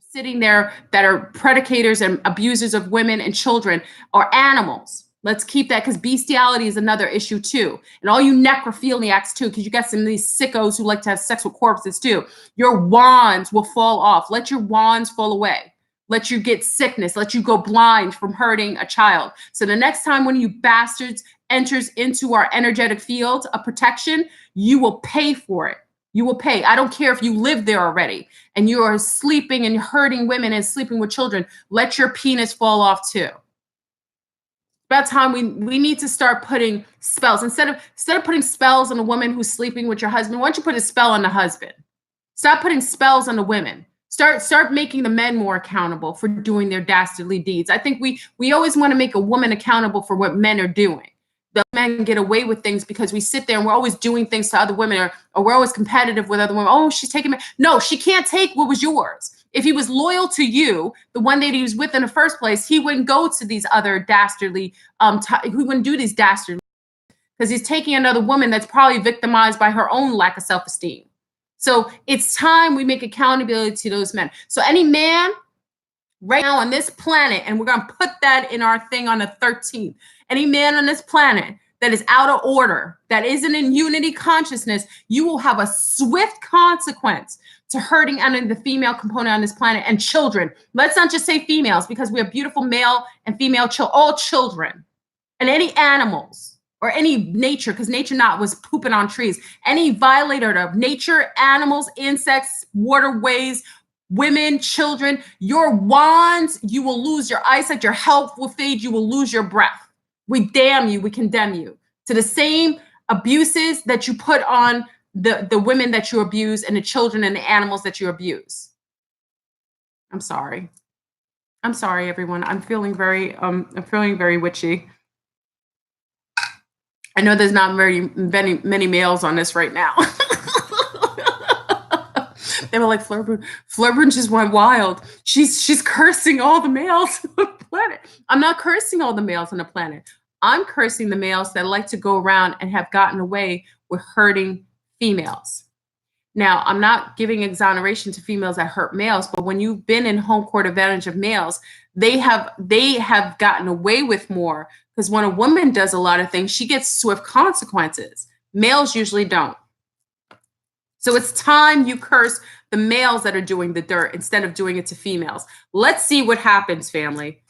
sitting there that are predicators and abusers of women and children or animals. Let's keep that, because bestiality is another issue too. And all you necrophiliacs too, because you got some of these sickos who like to have sex with corpses too. Your wands will fall off. Let your wands fall away. Let you get sickness. Let you go blind from hurting a child. So the next time one of you bastards enters into our energetic field of protection, you will pay for it. You will pay. I don't care if you live there already and you are sleeping and hurting women and sleeping with children. Let your penis fall off too. About time we need to start putting spells. Instead of putting spells on a woman who's sleeping with your husband, why don't you put a spell on the husband? Stop putting spells on the women. Start making the men more accountable for doing their dastardly deeds. I think we always want to make a woman accountable for what men are doing. The men get away with things because we sit there and we're always doing things to other women, or we're always competitive with other women. Oh, she's taking me. No, she can't take what was yours. If he was loyal to you, the one that he was with in the first place, he wouldn't go to these other dastardly, he wouldn't do these dastardly, because he's taking another woman that's probably victimized by her own lack of self-esteem. So it's time we make accountability to those men. So any man right now on this planet, and we're going to put that in our thing on the 13th, any man on this planet that is out of order, that isn't in unity consciousness, you will have a swift consequence to hurting under the female component on this planet and children. Let's not just say females, because we have beautiful male and female all children, and any animals or any nature, because nature not was pooping on trees. Any violator of nature, animals, insects, waterways, women, children, your wands, you will lose your eyesight, your health will fade, you will lose your breath. We damn you, we condemn you to the same abuses that you put on the women that you abuse and the children and the animals that you abuse. I'm sorry. I'm sorry, everyone. I'm feeling very witchy. I know there's not many males on this right now. They were like, Flurboon just went wild. She's cursing all the males on the planet. I'm not cursing all the males on the planet. I'm cursing the males that like to go around and have gotten away with hurting females. Now, I'm not giving exoneration to females that hurt males, but when you've been in home court advantage of males, they have gotten away with more, because when a woman does a lot of things, she gets swift consequences. Males usually don't. So it's time you curse the males that are doing the dirt instead of doing it to females. Let's see what happens, family.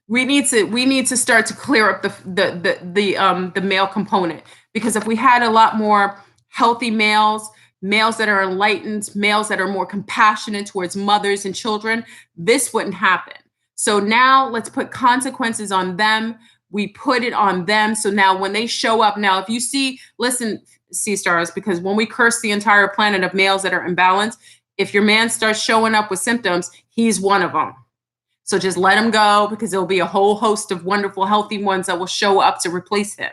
We need to start to clear up the male component, because if we had a lot more healthy males that are enlightened, males that are more compassionate towards mothers and children, this wouldn't happen. So now let's put consequences on them. We put it on them. So now when they show up, now if you see, listen, sea stars, because when we curse the entire planet of males that are imbalanced, if your man starts showing up with symptoms, he's one of them. So just let him go, because there'll be a whole host of wonderful, healthy ones that will show up to replace him.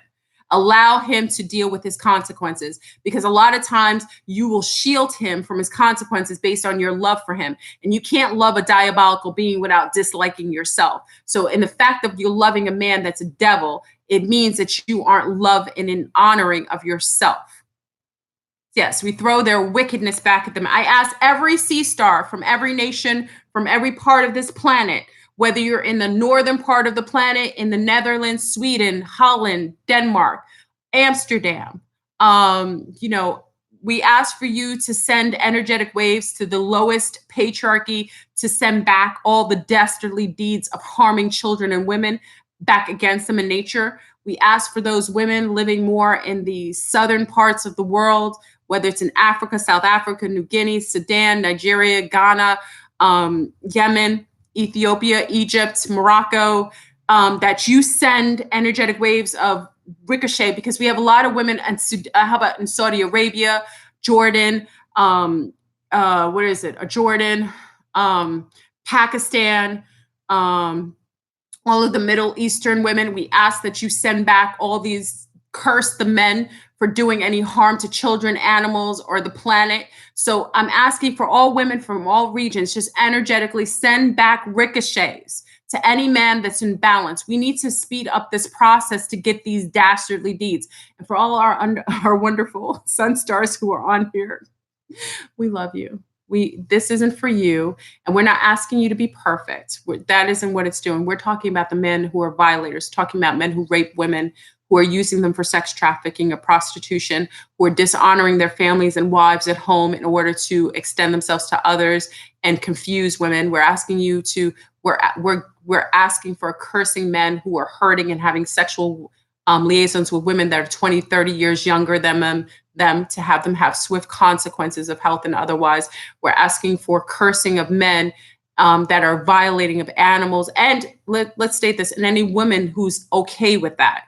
Allow him to deal with his consequences, because a lot of times you will shield him from his consequences based on your love for him. And you can't love a diabolical being without disliking yourself. So in the fact of you loving a man that's a devil, it means that you aren't love and in honoring of yourself. Yes, we throw their wickedness back at them. I ask every sea star from every nation, from every part of this planet, whether you're in the northern part of the planet, in the Netherlands, Sweden, Holland, Denmark, Amsterdam, we ask for you to send energetic waves to the lowest patriarchy, to send back all the dastardly deeds of harming children and women back against them in nature. We ask for those women living more in the southern parts of the world, whether it's in Africa, South Africa, New Guinea, Sudan, Nigeria, Ghana, Yemen, Ethiopia, Egypt, Morocco, that you send energetic waves of ricochet, because we have a lot of women, and how about in Saudi Arabia, Jordan, Jordan, Pakistan, all of the Middle Eastern women. We ask that you send back all these, curse the men for doing any harm to children, animals, or the planet. So I'm asking for all women from all regions, just energetically send back ricochets to any man that's in balance. We need to speed up this process to get these dastardly deeds. And for all our wonderful sun stars who are on here, we love you. This isn't for you, and we're not asking you to be perfect. That isn't what it's doing. We're talking about the men who are violators, talking about men who rape women, who are using them for sex trafficking or prostitution, who are dishonoring their families and wives at home in order to extend themselves to others and confuse women. We're asking you to, we're asking for cursing men who are hurting and having sexual liaisons with women that are 20, 30 years younger than them, to have them have swift consequences of health and otherwise. We're asking for cursing of men that are violating of animals. And let's state this, and any woman who's okay with that.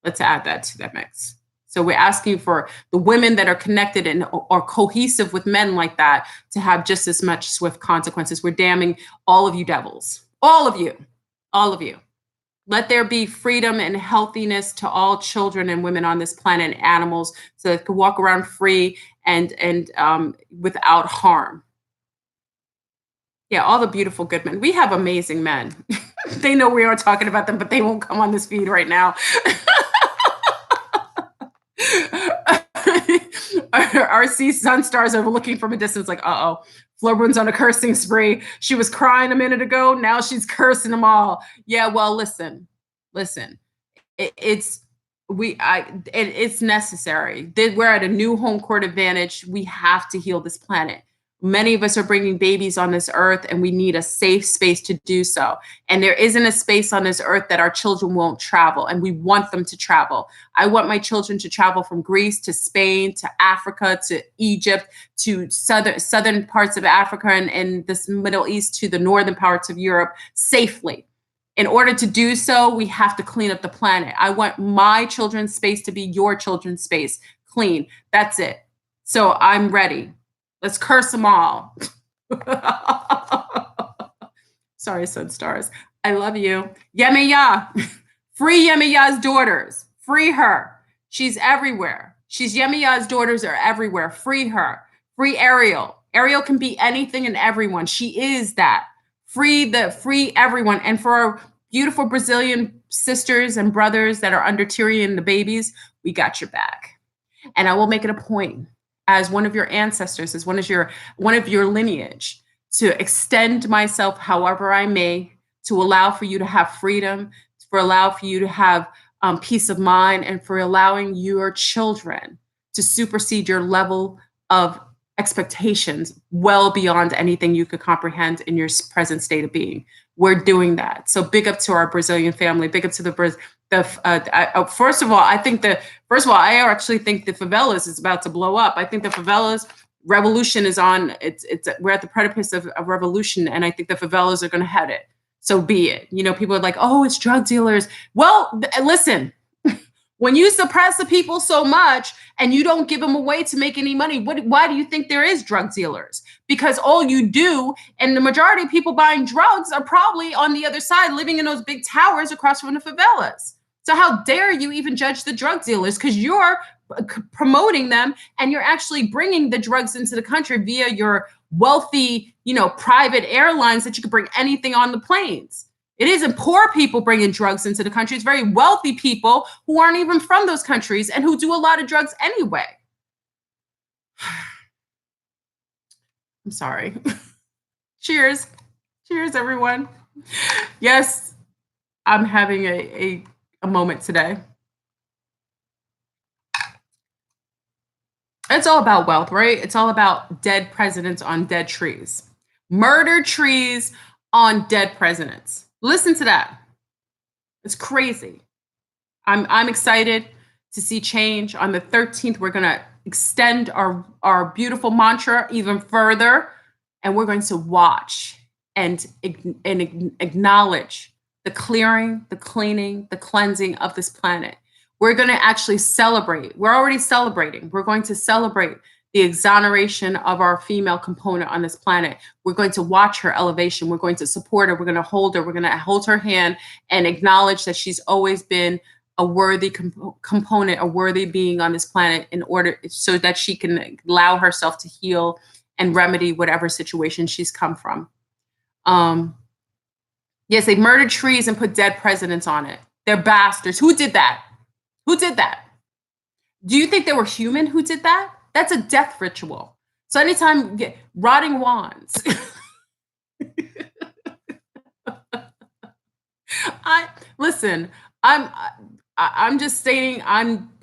Let's add that to that mix. So we're asking for the women that are connected and are cohesive with men like that to have just as much swift consequences. We're damning all of you devils, all of you, all of you. Let there be freedom and healthiness to all children and women on this planet and animals so they can walk around free and without harm. Yeah, all the beautiful good men. We have amazing men. They know we are talking about them, but they won't come on this feed right now. Our sea sun stars are looking from a distance like, uh-oh, Florbrun's on a cursing spree. She was crying a minute ago. Now she's cursing them all. Yeah, well, listen. It's necessary. We're at a new home court advantage. We have to heal this planet. Many of us are bringing babies on this earth, and we need a safe space to do so. And there isn't a space on this earth that our children won't travel, and we want them to travel. I want my children to travel from Greece to Spain to Africa to Egypt to southern parts of Africa and this Middle East to the northern parts of Europe safely. In order to do so, we have to clean up the planet. I want my children's space to be your children's space, clean. That's it. So I'm ready. Let's curse them all. Sorry, Sun Stars. I love you. Yemaya. Free Yemaya's daughters. Free her. She's everywhere. Yemaya's daughters are everywhere. Free her. Free Ariel. Ariel can be anything and everyone. She is that. Free everyone. And for our beautiful Brazilian sisters and brothers that are under Tyrion, the babies, we got your back. And I will make it a point as one of your ancestors, as one of your lineage, to extend myself however I may, to allow for you to have freedom, allow for you to have peace of mind, and for allowing your children to supersede your level of expectations well beyond anything you could comprehend in your present state of being. We're doing that. So big up to our Brazilian family. Big up to first of all, I actually think the favelas is about to blow up. I think the favelas revolution is on. We're at the precipice of revolution, and I think the favelas are going to head it. So be it. You know, people are like, oh, it's drug dealers. Well, listen. When you suppress the people so much and you don't give them a way to make any money, why do you think there is drug dealers? Because all you do, and the majority of people buying drugs are probably on the other side, living in those big towers across from the favelas. So how dare you even judge the drug dealers? Because you're promoting them and you're actually bringing the drugs into the country via your wealthy, private airlines that you could bring anything on the planes. It isn't poor people bringing drugs into the country. It's very wealthy people who aren't even from those countries and who do a lot of drugs anyway. I'm sorry. Cheers. Cheers, everyone. Yes, I'm having a moment today. It's all about wealth, right? It's all about dead presidents on dead trees. Murdered trees on dead presidents. Listen to that. It's crazy. I'm excited to see change. On the 13th, we're going to extend our beautiful mantra even further, and we're going to watch and acknowledge the clearing, the cleaning, the cleansing of this planet. We're going to actually celebrate. We're already celebrating. We're going to celebrate the exoneration of our female component on this planet. We're going to watch her elevation. We're going to support her. We're going to hold her. We're going to hold her hand and acknowledge that she's always been a worthy component, a worthy being on this planet, in order so that she can allow herself to heal and remedy whatever situation she's come from. Yes, they murdered trees and put dead presidents on it. They're bastards. Who did that? Who did that? Do you think they were human who did that? That's a death ritual. So anytime you get rotting wands. I'm just stating,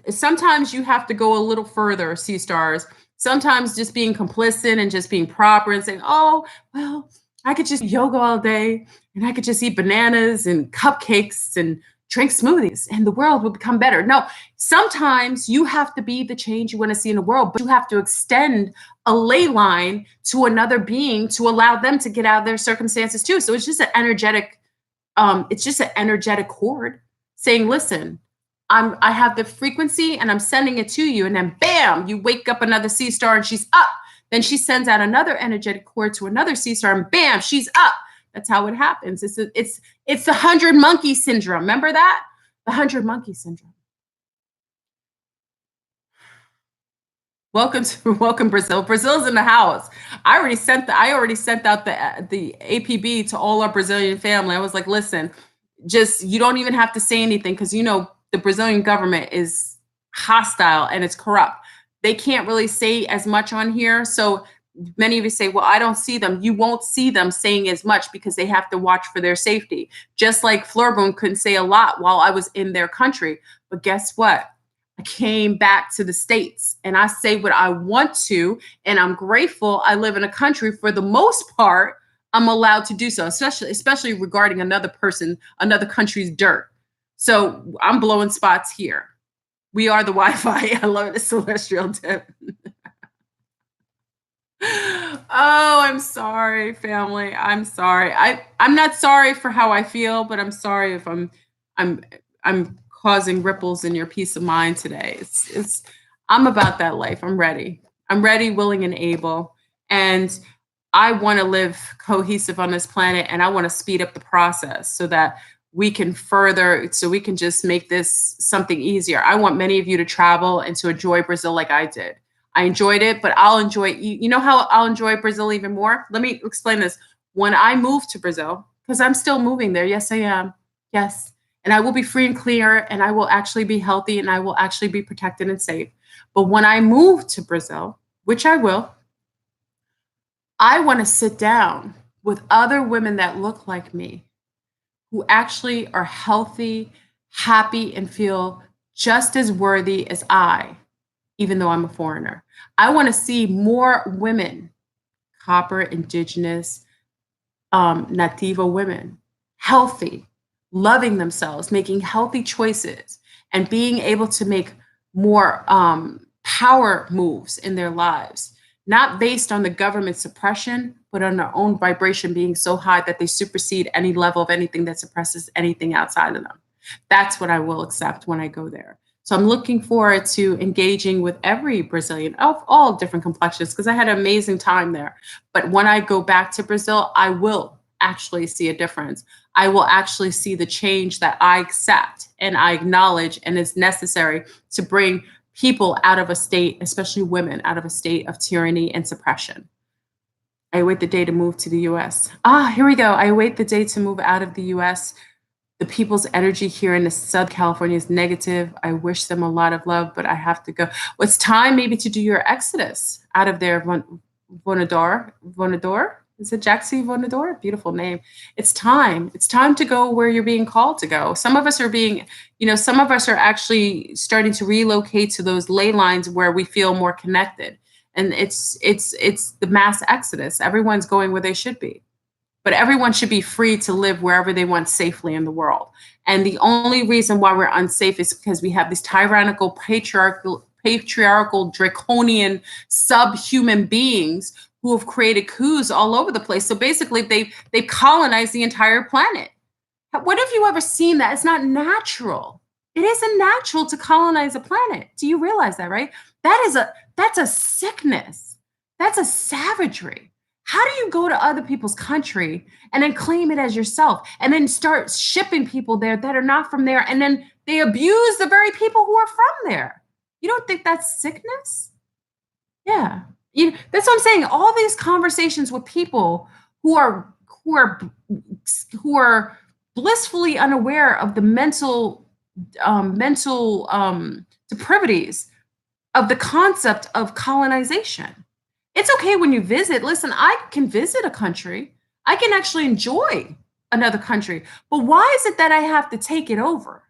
sometimes you have to go a little further, sea stars. Sometimes just being complicit and just being proper and saying, oh, well, I could just yoga all day and I could just eat bananas and cupcakes and drink smoothies and the world will become better. No, sometimes you have to be the change you want to see in the world, but you have to extend a ley line to another being to allow them to get out of their circumstances too. So it's just an energetic chord saying, listen, I have the frequency and I'm sending it to you. And then bam, you wake up another sea star and she's up. Then she sends out another energetic chord to another sea star and bam, she's up. That's how it happens. It's the 100 monkey syndrome. Remember that? The 100 monkey syndrome. Welcome Brazil. Brazil's in the house. I already sent out the APB to all our Brazilian family. I was like, listen, just you don't even have to say anything because the Brazilian government is hostile and it's corrupt. They can't really say as much on here. So many of you say, well, I don't see them. You won't see them saying as much because they have to watch for their safety. Just like Florboom couldn't say a lot while I was in their country. But guess what? I came back to the States and I say what I want to, and I'm grateful I live in a country for the most part, I'm allowed to do so, especially regarding another country's dirt. So I'm blowing spots here. We are the Wi-Fi. I love the celestial tip. Oh, I'm sorry, family. I'm sorry. I'm not sorry for how I feel, but I'm sorry if I'm causing ripples in your peace of mind today. I'm about that life. I'm ready. I'm ready, willing, and able. And I want to live cohesive on this planet, and I want to speed up the process so that we can just make this something easier. I want many of you to travel and to enjoy Brazil like I did. I enjoyed it, but I'll enjoy it. You know how I'll enjoy Brazil even more? Let me explain this. When I move to Brazil, because I'm still moving there. Yes, I am. Yes. And I will be free and clear, and I will actually be healthy, and I will actually be protected and safe. But when I move to Brazil, which I will, I want to sit down with other women that look like me, who actually are healthy, happy, and feel just as worthy as I, even though I'm a foreigner. I want to see more women, copper, indigenous, Nativa women, healthy, loving themselves, making healthy choices, and being able to make more power moves in their lives, not based on the government suppression, but on their own vibration being so high that they supersede any level of anything that suppresses anything outside of them. That's what I will accept when I go there. So I'm looking forward to engaging with every Brazilian of all different complexions because I had an amazing time there. But when I go back to Brazil, I will actually see a difference. I will actually see the change that I accept and I acknowledge and is necessary to bring people out of a state, especially women, out of a state of tyranny and suppression. I await the day to move to the US. Here we go. I await the day to move out of the US. The people's energy here in the Southern California is negative. I wish them a lot of love, but I have to go. Well, it's time maybe to do your exodus out of there, Vonador. Is it Jaxie Vonador? Beautiful name. It's time. It's time to go where you're being called to go. Some of us are actually starting to relocate to those ley lines where we feel more connected. And it's the mass exodus. Everyone's going where they should be. But everyone should be free to live wherever they want safely in the world. And the only reason why we're unsafe is because we have these tyrannical, patriarchal, draconian, subhuman beings who have created coups all over the place. So basically, they've colonized the entire planet. What have you ever seen that? It's not natural. It isn't natural to colonize a planet. Do you realize that, right? That's a sickness. That's a savagery. How do you go to other people's country and then claim it as yourself and then start shipping people there that are not from there, and then they abuse the very people who are from there? You don't think that's sickness? Yeah. That's what I'm saying. All these conversations with people who are blissfully unaware of the mental depravities of the concept of colonization. It's okay when you visit. Listen, I can visit a country. I can actually enjoy another country. But why is it that I have to take it over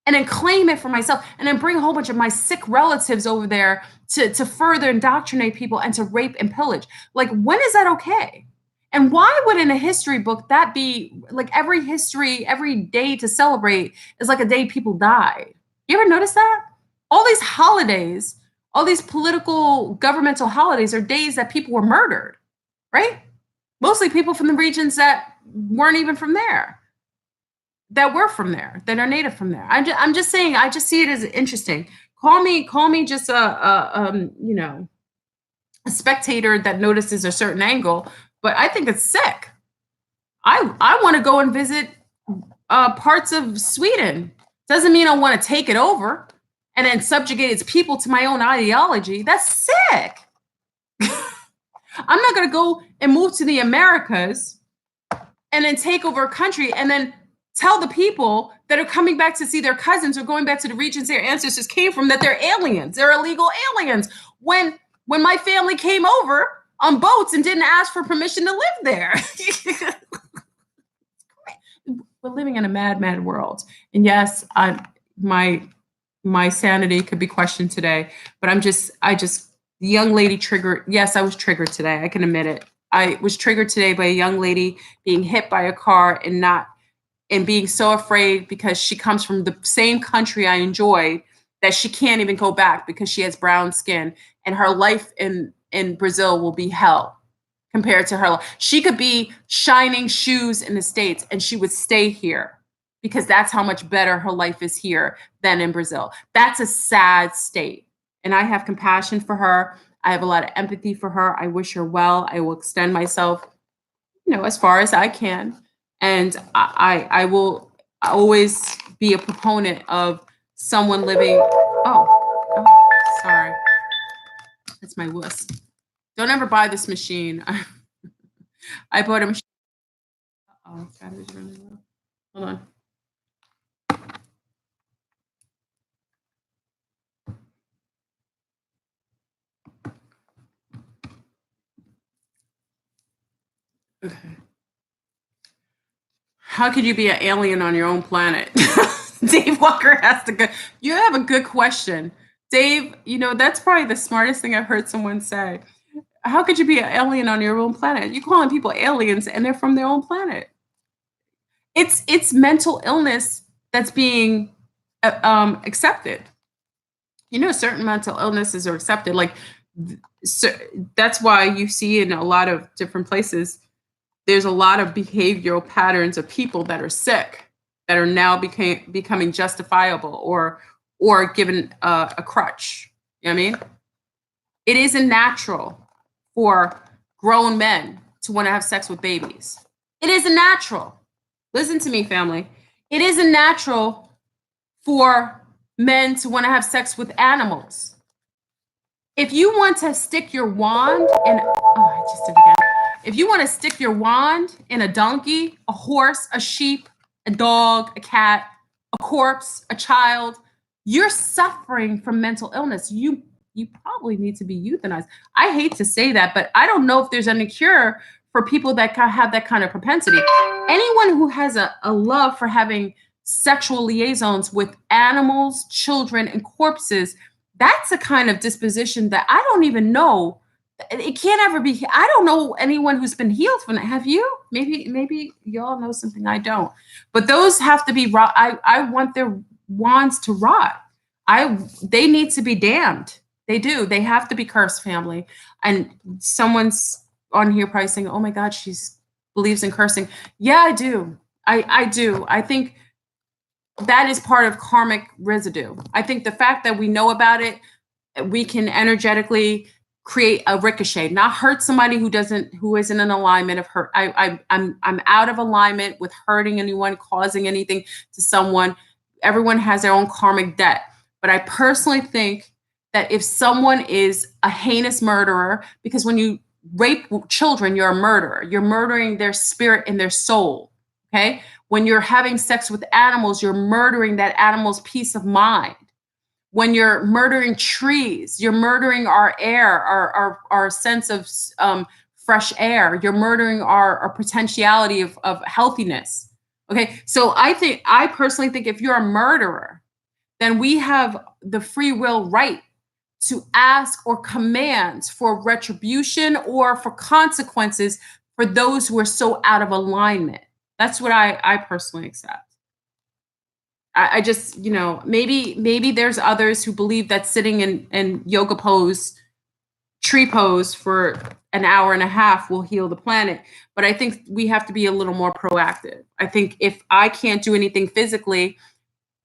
and then claim it for myself and then bring a whole bunch of my sick relatives over there to further indoctrinate people and to rape and pillage? Like, when is that okay? And why would in a history book that be like every day to celebrate is like a day people died? You ever notice that? All these holidays, all these political governmental holidays are days that people were murdered, right? Mostly people from the regions that weren't even from there, that were from there, that are native from there. I'm just saying, I just see it as interesting. Call me just a spectator that notices a certain angle, but I think it's sick. I want to go and visit parts of Sweden. Doesn't mean I want to take it over and then subjugate its people to my own ideology. That's sick. I'm not going to go and move to the Americas and then take over a country and then tell the people that are coming back to see their cousins or going back to the regions their ancestors came from that they're aliens. They're illegal aliens. When my family came over on boats and didn't ask for permission to live there. We're living in a mad world. And yes, my sanity could be questioned today, but the young lady triggered. Yes, I was triggered today. I can admit it. I was triggered today by a young lady being hit by a car and being so afraid because she comes from the same country I enjoyed that she can't even go back because she has brown skin, and her life in Brazil will be hell compared to her life. She could be shining shoes in the States and she would stay here because that's how much better her life is here than in Brazil. That's a sad state. And I have compassion for her. I have a lot of empathy for her. I wish her well. I will extend myself, as far as I can. And I will always be a proponent of someone living. Oh, sorry. That's my wuss. Don't ever buy this machine. I bought a machine. Oh, battery's really low. Hold on. Okay. How could you be an alien on your own planet? Dave Walker has to go. You have a good question. Dave, that's probably the smartest thing I've heard someone say. How could you be an alien on your own planet? You're calling people aliens and they're from their own planet. It's mental illness that's being accepted. Certain mental illnesses are accepted. So that's why you see in a lot of different places, there's a lot of behavioral patterns of people that are sick that are now becoming justifiable or given a crutch. You know what I mean? It isn't natural for grown men to want to have sex with babies. It isn't natural. Listen to me, family. It isn't natural for men to want to have sex with animals. If you want to stick your wand in, I just did it again. If you want to stick your wand in a donkey, a horse, a sheep, a dog, a cat, a corpse, a child, you're suffering from mental illness. You probably need to be euthanized. I hate to say that, but I don't know if there's any cure for people that have that kind of propensity. Anyone who has a love for having sexual liaisons with animals, children, and corpses, that's a kind of disposition that I don't even know. It can't ever be. I don't know anyone who's been healed from it. Have you? Maybe y'all know something I don't. But those have to be rot. I want their wands to rot. They need to be damned. They do. They have to be cursed, family. And someone's on here probably saying, "Oh my God, she's believes in cursing." Yeah, I do. I do. I think that is part of karmic residue. I think the fact that we know about it, we can energetically create a ricochet, not hurt somebody who isn't in alignment of hurt. I'm out of alignment with hurting anyone, causing anything to someone. Everyone has their own karmic debt. But I personally think that if someone is a heinous murderer, because when you rape children, you're a murderer. You're murdering their spirit and their soul. Okay? When you're having sex with animals, you're murdering that animal's peace of mind. When you're murdering trees, you're murdering our air, our sense of fresh air. You're murdering our potentiality of healthiness. Okay, so I personally think if you're a murderer, then we have the free will right to ask or command for retribution or for consequences for those who are so out of alignment. That's what I personally accept. I just, maybe there's others who believe that sitting in yoga pose, tree pose for an hour and a half will heal the planet. But I think we have to be a little more proactive. I think if I can't do anything physically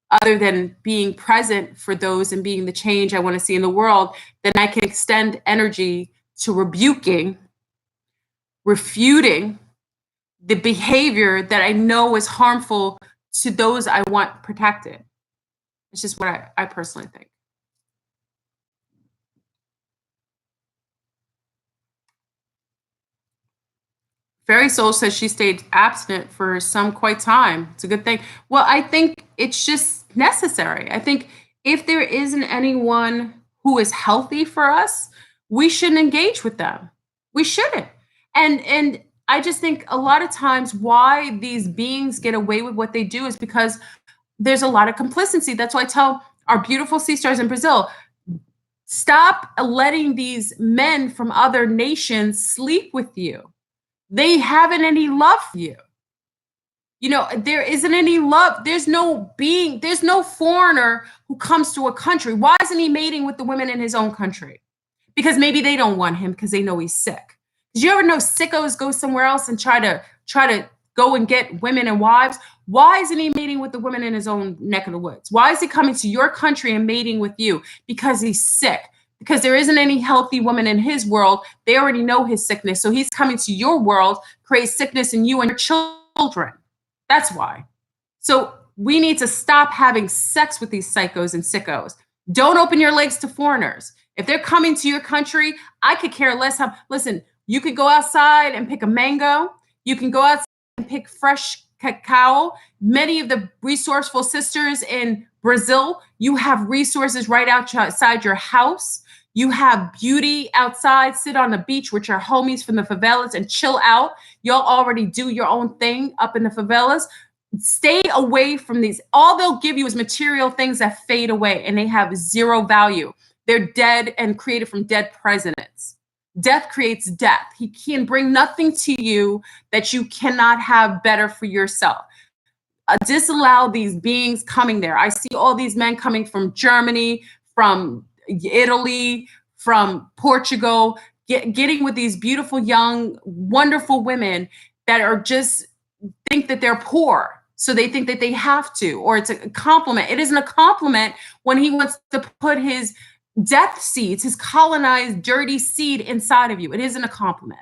other than being present for those and being the change I want to see in the world, then I can extend energy to refuting the behavior that I know is harmful to those I want protected. It's just what I personally think. Fairy Soul says she stayed abstinent for some quite time. It's a good thing. Well, I think it's just necessary. I think if there isn't anyone who is healthy for us, we shouldn't engage with them. We shouldn't. And I just think a lot of times why these beings get away with what they do is because there's a lot of complicity. That's why I tell our beautiful sea stars in Brazil, stop letting these men from other nations sleep with you. They haven't any love for you. You know, there isn't any love. There's no foreigner who comes to a country. Why isn't he mating with the women in his own country? Because maybe they don't want him because they know he's sick. Did you ever know sickos go somewhere else and try to go and get women and wives? Why isn't he mating with the women in his own neck of the woods? Why is he coming to your country and mating with you? Because he's sick. Because there isn't any healthy woman in his world. They already know his sickness. So he's coming to your world, create sickness in you and your children. That's why. So we need to stop having sex with these psychos and sickos. Don't open your legs to foreigners. If they're coming to your country, I could care less. Listen, you could go outside and pick a mango. You can go outside and pick fresh cacao. Many of the resourceful sisters in Brazil, you have resources right outside your house. You have beauty outside, sit on the beach with your homies from the favelas and chill out. Y'all already do your own thing up in the favelas. Stay away from these. All they'll give you is material things that fade away and they have zero value. They're dead and created from dead presidents. Death creates death. He can bring nothing to you that you cannot have better for yourself. Disallow these beings coming there. I see all these men coming from Germany, from Italy, from Portugal, getting with these beautiful, young, wonderful women that are just think that they're poor. So they think that they have to, or it's a compliment. It isn't a compliment when he wants to put his death seeds, his colonized, dirty seed inside of you. It isn't a compliment.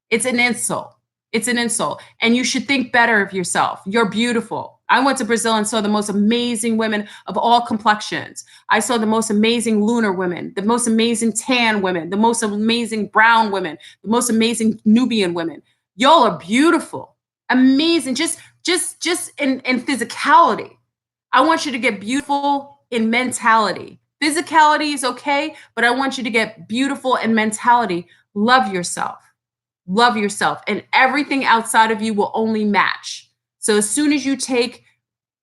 It's an insult. It's an insult. And you should think better of yourself. You're beautiful. I went to Brazil and saw the most amazing women of all complexions. I saw the most amazing lunar women, the most amazing tan women, the most amazing brown women, the most amazing Nubian women. Y'all are beautiful, amazing, just in physicality. I want you to get beautiful in mentality. Physicality is okay, but I want you to get beautiful in mentality. Love yourself. Love yourself, and everything outside of you will only match. So as soon as you take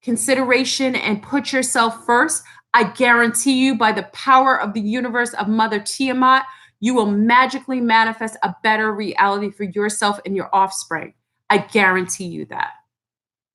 consideration and put yourself first, I guarantee you by the power of the universe of Mother Tiamat, you will magically manifest a better reality for yourself and your offspring. I guarantee you that.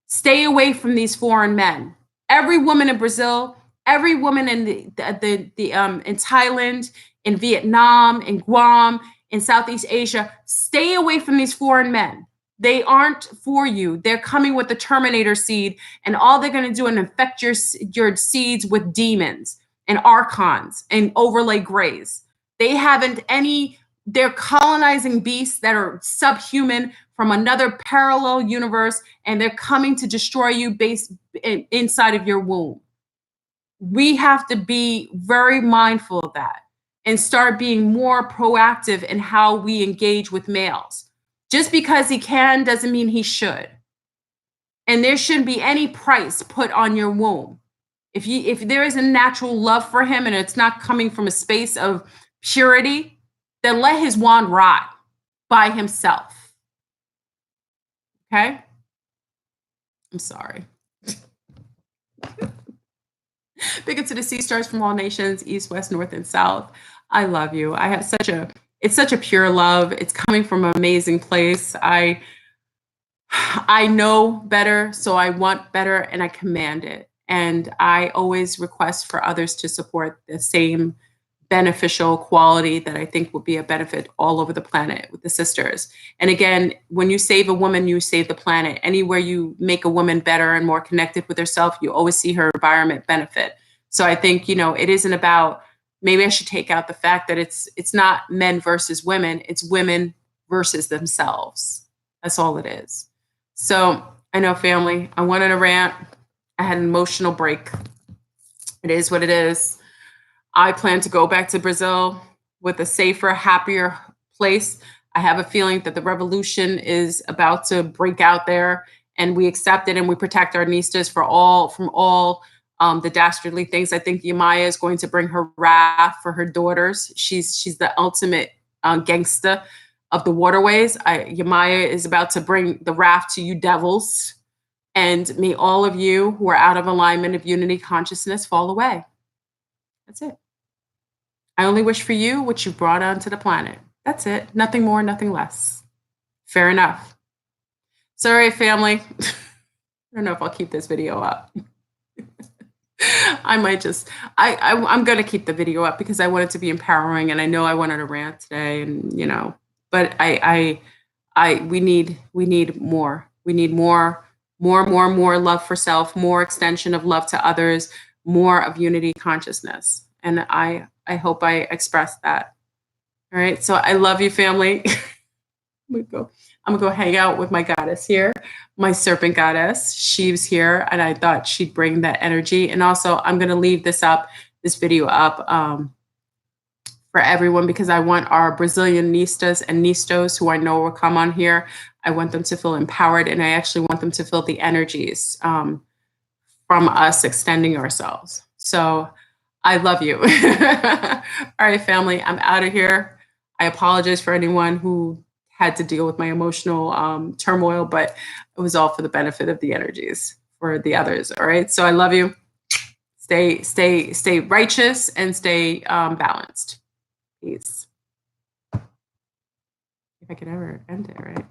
Stay away from these foreign men. Every woman in Brazil, every woman in in Thailand, in Vietnam, in Guam, in Southeast Asia, stay away from these foreign men. They aren't for you. They're coming with the Terminator seed, and all they're going to do is infect your seeds with demons and archons and overlay grays. They haven't any, they're colonizing beasts that are subhuman from another parallel universe, and they're coming to destroy you based inside of your womb. We have to be very mindful of that and start being more proactive in how we engage with males. Just because he can doesn't mean he should. And there shouldn't be any price put on your womb. If there is a natural love for him and it's not coming from a space of purity, then let his wand rot by himself. Okay? I'm sorry. Big up to the sea stars from all nations, east, west, north, and south. I love you. I have it's such a pure love. It's coming from an amazing place. I know better, so I want better, and I command it. And I always request for others to support the same beneficial quality that I think will be a benefit all over the planet with the sisters. And again, when you save a woman, you save the planet. Anywhere you make a woman better and more connected with herself, you always see her environment benefit. So I think, it isn't about, maybe I should take out the fact that it's not men versus women, it's women versus themselves. That's all it is. So I know, family, I went on a rant. I had an emotional break. It is what it is. I plan to go back to Brazil with a safer, happier place. I have a feeling that the revolution is about to break out there, and we accept it and we protect our Nistas from all the dastardly things. I think Yemaya is going to bring her wrath for her daughters. She's the ultimate gangster of the waterways. Yemaya is about to bring the wrath to you devils, and may all of you who are out of alignment of unity consciousness fall away. That's it. I only wish for you what you brought onto the planet. That's it. Nothing more, nothing less. Fair enough. Sorry, family. I don't know if I'll keep this video up. I might just, I'm going to keep the video up because I want it to be empowering, and I know I wanted to rant today, and, you know, but we need more. We need more love for self, more extension of love to others, more of unity consciousness. And I hope I expressed that. All right. So I love you, family. I'm gonna go hang out with my goddess here, my serpent goddess. She's here, and I thought she'd bring that energy. And also, I'm gonna leave this video up for everyone, because I want our Brazilian Nistas and Nistos who I know will come on here. I want them to feel empowered, and I actually want them to feel the energies from us extending ourselves. So I love you. All right, family, I'm out of here. I apologize for anyone who had to deal with my emotional turmoil, but it was all for the benefit of the energies for the others. All right. So I love you. Stay righteous and stay balanced. Peace. If I could ever end it, right?